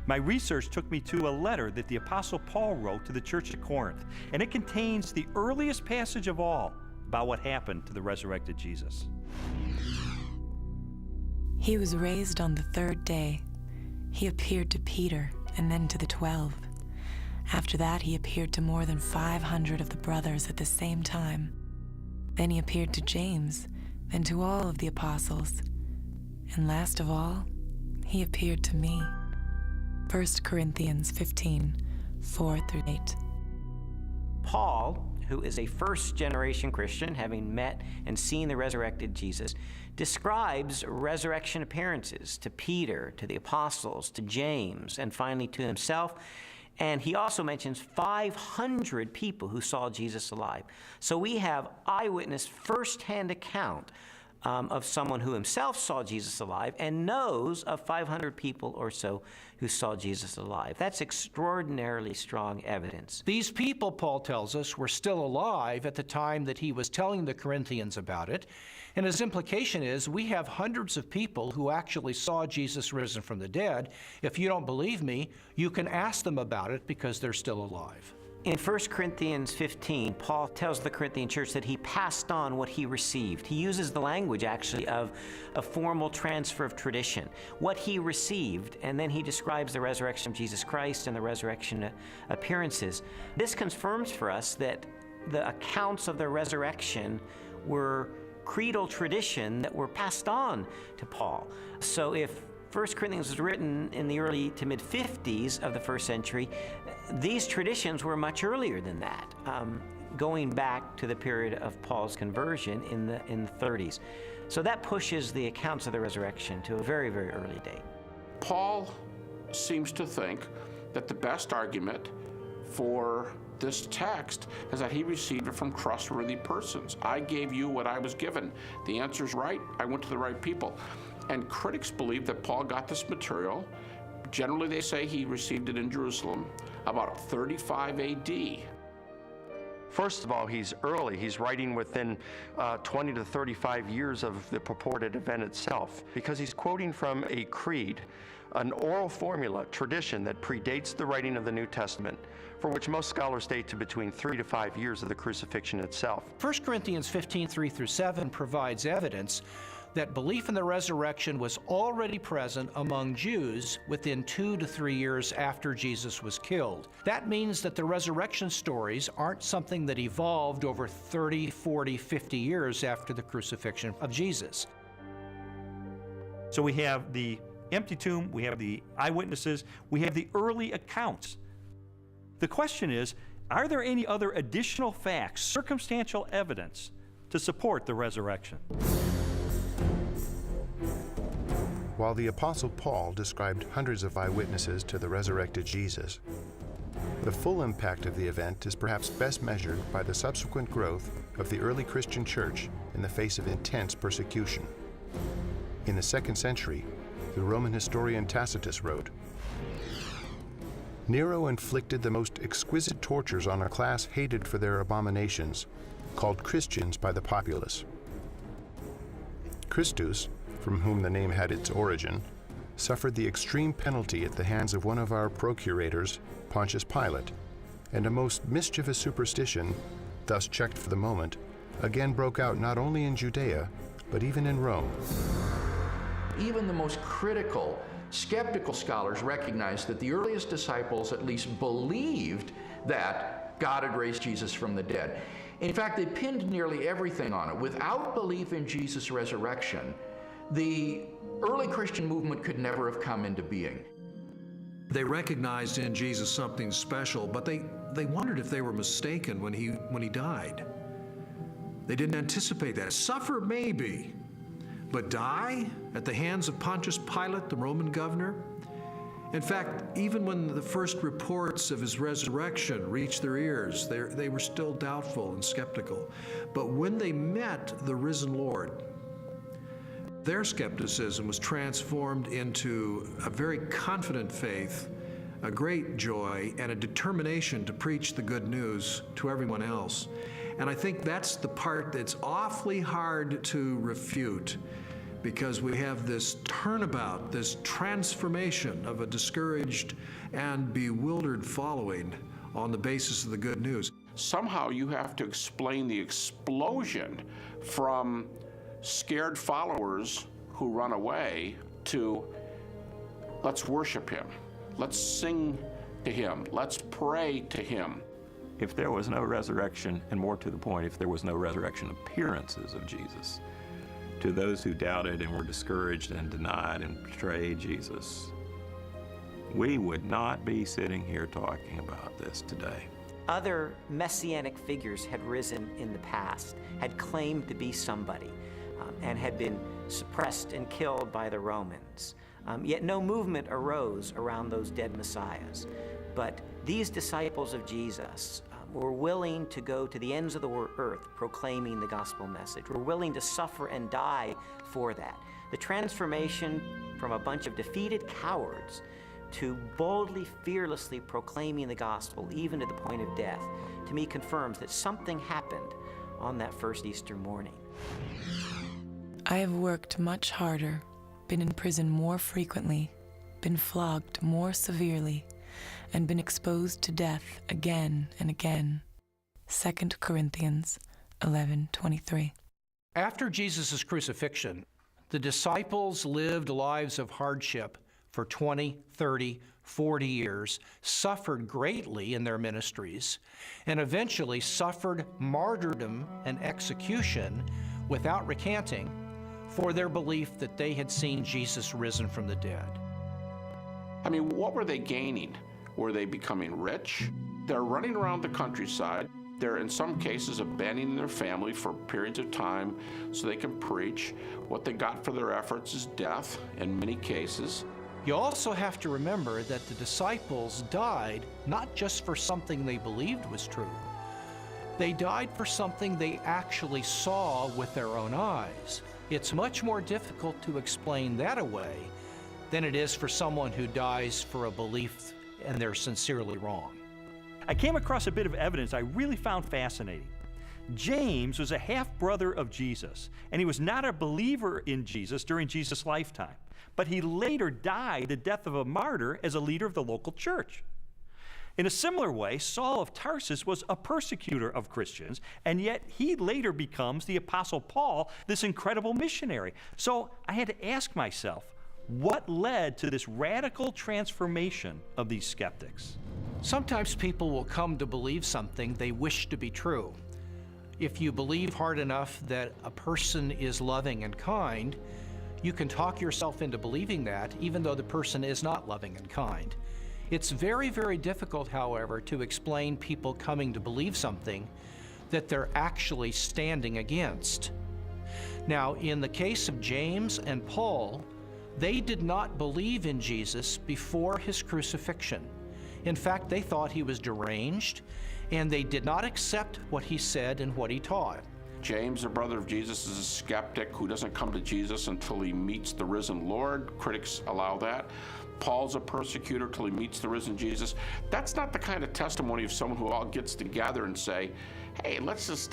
My research took me to a letter that the Apostle Paul wrote to the church at Corinth, and it contains the earliest passage of all about what happened to the resurrected Jesus. He was raised on the third day. He appeared to Peter and then to the 12. After that, he appeared to more than 500 of the brothers at the same time. Then he appeared to James, then to all of the apostles. And last of all, he appeared to me. 1 Corinthians 15, 4-8. Paul, who is a first-generation Christian, having met and seen the resurrected Jesus, describes resurrection appearances to Peter, to the apostles, to James, and finally to himself. And he also mentions 500 people who saw Jesus alive. So we have eyewitness first-hand account of someone who himself saw Jesus alive and knows of 500 people or so who saw Jesus alive. That's extraordinarily strong evidence. These people, Paul tells us, were still alive at the time that he was telling the Corinthians about it. And his implication is we have hundreds of people who actually saw Jesus risen from the dead. If you don't believe me, you can ask them about it because they're still alive. In 1 Corinthians 15, Paul tells the Corinthian church that he passed on what he received. He uses the language, actually, of a formal transfer of tradition. What he received, and then he describes the resurrection of Jesus Christ and the resurrection appearances. This confirms for us that the accounts of the resurrection were creedal tradition that were passed on to Paul. So if 1 Corinthians was written in the early to mid-50s of the first century, these traditions were much earlier than that, going back to the period of Paul's conversion in the 30s. So that pushes the accounts of the resurrection to a very, very early date. Paul seems to think that the best argument for this text is that he received it from trustworthy persons. I gave you what I was given. The answer's right. I went to the right people. And critics believe that Paul got this material. Generally, they say he received it in Jerusalem about 35 AD. First of all, he's early. He's writing within 20 to 35 years of the purported event itself, because he's quoting from a creed, an oral formula, tradition that predates the writing of the New Testament, for which most scholars date to between 3 to 5 years of the crucifixion itself. 1 Corinthians 15, 3-7 provides evidence that belief in the resurrection was already present among Jews within 2 to 3 years after Jesus was killed. That means that the resurrection stories aren't something that evolved over 30, 40, 50 years after the crucifixion of Jesus. So we have the empty tomb, we have the eyewitnesses, we have the early accounts. The question is, are there any other additional facts, circumstantial evidence, to support the resurrection? While the Apostle Paul described hundreds of eyewitnesses to the resurrected Jesus, the full impact of the event is perhaps best measured by the subsequent growth of the early Christian church in the face of intense persecution. In the 2nd century, the Roman historian Tacitus wrote, "Nero inflicted the most exquisite tortures on a class hated for their abominations, called Christians by the populace. Christus, from whom the name had its origin, suffered the extreme penalty at the hands of one of our procurators, Pontius Pilate, and a most mischievous superstition, thus checked for the moment, again broke out not only in Judea, but even in Rome." Even the most critical, skeptical scholars recognize that the earliest disciples at least believed that God had raised Jesus from the dead. In fact, they pinned nearly everything on it. Without belief in Jesus' resurrection, the early Christian movement could never have come into being. They recognized in Jesus something special, but they wondered if they were mistaken when he died. They didn't anticipate that. Suffer maybe, but die at the hands of Pontius Pilate, the Roman governor? In fact, even when the first reports of his resurrection reached their ears, they were still doubtful and skeptical. But when they met the risen Lord, their skepticism was transformed into a very confident faith, a great joy, and a determination to preach the good news to everyone else. And I think that's the part that's awfully hard to refute, because we have this turnabout, this transformation of a discouraged and bewildered following on the basis of the good news. Somehow you have to explain the explosion from scared followers who run away to let's worship him, let's sing to him, let's pray to him. If there was no resurrection, and more to the point, if there was no resurrection appearances of Jesus, to those who doubted and were discouraged and denied and betrayed Jesus, we would not be sitting here talking about this today. Other messianic figures had risen in the past, had claimed to be somebody, and had been suppressed and killed by the Romans. Yet no movement arose around those dead messiahs. But these disciples of Jesus were willing to go to the ends of the earth proclaiming the gospel message. Were willing to suffer and die for that. The transformation from a bunch of defeated cowards to boldly, fearlessly proclaiming the gospel, even to the point of death, to me confirms that something happened on that first Easter morning. I have worked much harder, been in prison more frequently, been flogged more severely, and been exposed to death again and again. 2 Corinthians 11:23. After Jesus' crucifixion, the disciples lived lives of hardship for 20, 30, 40 years, suffered greatly in their ministries, and eventually suffered martyrdom and execution without recanting for their belief that they had seen Jesus risen from the dead. I mean, what were they gaining? Were they becoming rich? They're running around the countryside. They're, in some cases, abandoning their family for periods of time so they can preach. What they got for their efforts is death, in many cases. You also have to remember that the disciples died not just for something they believed was true. They died for something they actually saw with their own eyes. It's much more difficult to explain that away than it is for someone who dies for a belief and they're sincerely wrong. I came across a bit of evidence I really found fascinating. James was a half-brother of Jesus, and he was not a believer in Jesus during Jesus' lifetime, but he later died the death of a martyr as a leader of the local church. In a similar way, Saul of Tarsus was a persecutor of Christians, and yet he later becomes the Apostle Paul, this incredible missionary. So I had to ask myself, what led to this radical transformation of these skeptics? Sometimes people will come to believe something they wish to be true. If you believe hard enough that a person is loving and kind, you can talk yourself into believing that, even though the person is not loving and kind. It's very, very difficult, however, to explain people coming to believe something that they're actually standing against. Now, in the case of James and Paul, they did not believe in Jesus before his crucifixion. In fact, they thought he was deranged, and they did not accept what he said and what he taught. James, the brother of Jesus, is a skeptic who doesn't come to Jesus until he meets the risen Lord. Critics allow that. Paul's a persecutor till he meets the risen Jesus. That's not the kind of testimony of someone who all gets together and say, hey, let's just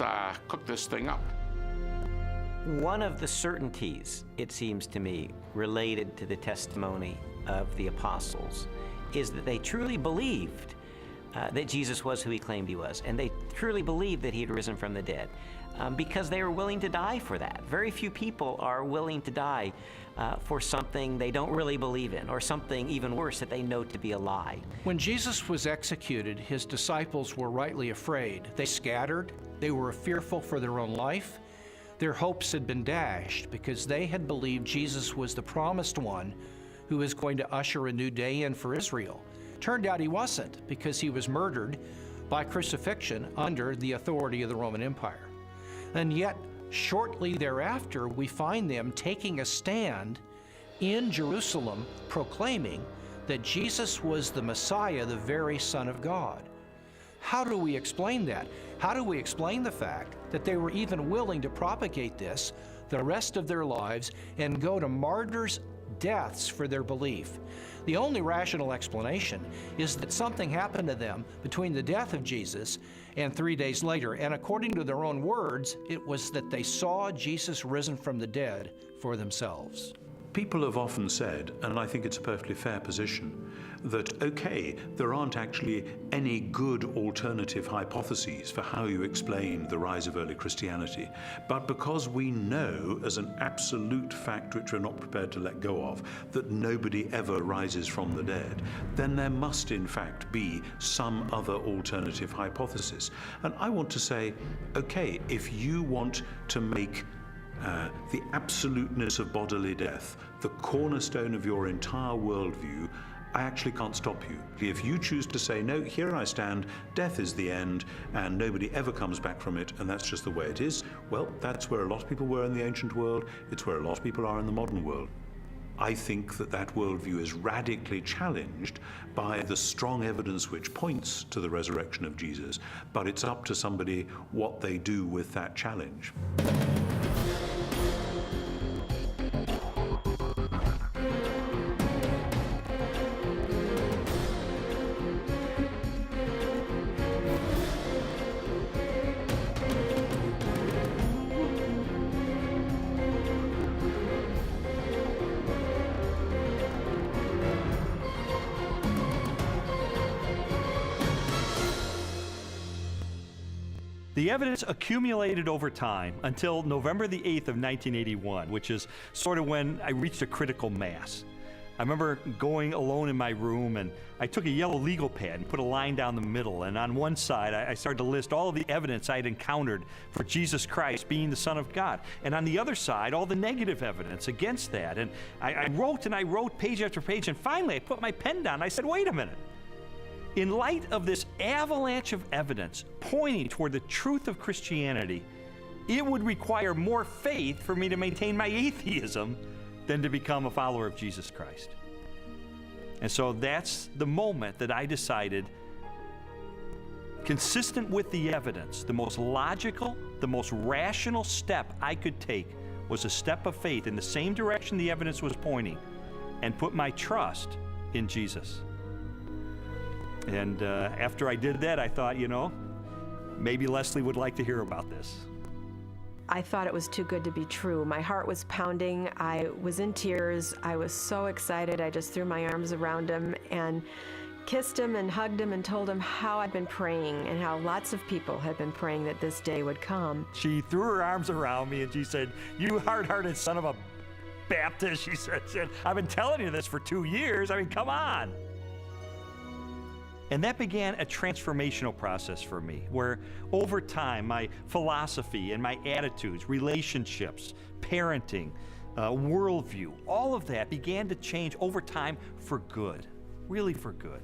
cook this thing up. One of the certainties, it seems to me, related to the testimony of the apostles is that they truly believed that Jesus was who he claimed he was, and they truly believed that he had risen from the dead because they were willing to die for that. Very few people are willing to die for something they don't really believe in, or something even worse that they know to be a lie. When Jesus was executed, his disciples were rightly afraid. They scattered, they were fearful for their own life. Their hopes had been dashed because they had believed Jesus was the promised one who was going to usher a new day in for Israel. Turned out he wasn't, because he was murdered by crucifixion under the authority of the Roman Empire. And yet, shortly thereafter, we find them taking a stand in Jerusalem, proclaiming that Jesus was the Messiah, the very Son of God. How do we explain that? How do we explain the fact that they were even willing to propagate this the rest of their lives and go to martyrs' deaths for their belief? The only rational explanation is that something happened to them between the death of Jesus and 3 days later, and according to their own words, it was that they saw Jesus risen from the dead for themselves. People have often said, and I think it's a perfectly fair position, that okay, there aren't actually any good alternative hypotheses for how you explain the rise of early Christianity, but because we know as an absolute fact which we're not prepared to let go of, that nobody ever rises from the dead, then there must in fact be some other alternative hypothesis. And I want to say, okay, if you want to make the absoluteness of bodily death the cornerstone of your entire worldview, I actually can't stop you. If you choose to say, no, here I stand, death is the end, and nobody ever comes back from it, and that's just the way it is, well, that's where a lot of people were in the ancient world. It's where a lot of people are in the modern world. I think that that worldview is radically challenged by the strong evidence which points to the resurrection of Jesus, but it's up to somebody what they do with that challenge. The evidence accumulated over time until November the 8th of 1981, which is sort of when I reached a critical mass. I remember going alone in my room, and I took a yellow legal pad and put a line down the middle, and on one side I started to list all of the evidence I had encountered for Jesus Christ being the Son of God, and on the other side all the negative evidence against that. And I wrote and I wrote page after page, and finally I put my pen down and I said, wait a minute. In light of this avalanche of evidence pointing toward the truth of Christianity, it would require more faith for me to maintain my atheism than to become a follower of Jesus Christ. And so that's the moment that I decided, consistent with the evidence, the most logical, the most rational step I could take was a step of faith in the same direction the evidence was pointing, and put my trust in Jesus. And after I did that, I thought, you know, maybe Leslie would like to hear about this. I thought it was too good to be true. My heart was pounding. I was in tears. I was so excited. I just threw my arms around him and kissed him and hugged him and told him how I'd been praying and how lots of people had been praying that this day would come. She threw her arms around me and she said, "You hard-hearted son of a Baptist," she said, "I've been telling you this for 2 years. I mean, come on." And that began a transformational process for me, where over time, my philosophy and my attitudes, relationships, parenting, worldview, all of that began to change over time for good, really for good.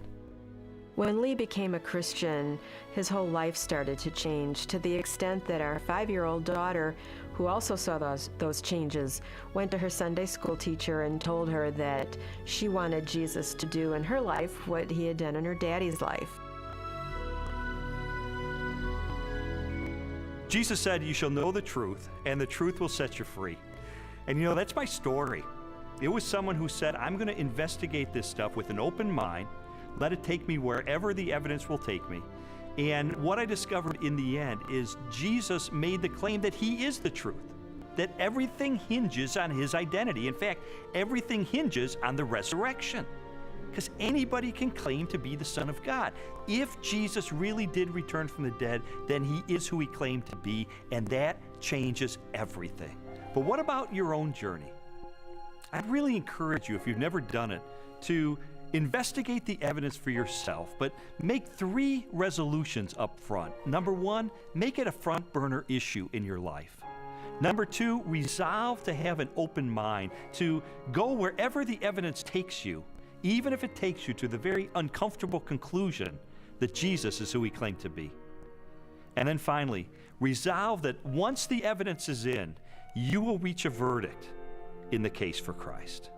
When Lee became a Christian, his whole life started to change, to the extent that our 5-year-old daughter, who also saw those changes, went to her Sunday school teacher and told her that she wanted Jesus to do in her life what he had done in her daddy's life. Jesus said, "You shall know the truth, and the truth will set you free." And you know, that's my story. It was someone who said, I'm going to investigate this stuff with an open mind, let it take me wherever the evidence will take me. And what I discovered in the end is Jesus made the claim that he is the truth, that everything hinges on his identity. In fact, everything hinges on the resurrection, because anybody can claim to be the Son of God. If Jesus really did return from the dead, then he is who he claimed to be, and that changes everything. But what about your own journey? I'd really encourage you, if you've never done it, to investigate the evidence for yourself, but make 3 resolutions up front. Number 1, make it a front burner issue in your life. Number 2, resolve to have an open mind, to go wherever the evidence takes you, even if it takes you to the very uncomfortable conclusion that Jesus is who he claimed to be. And then finally, resolve that once the evidence is in, you will reach a verdict in the case for Christ.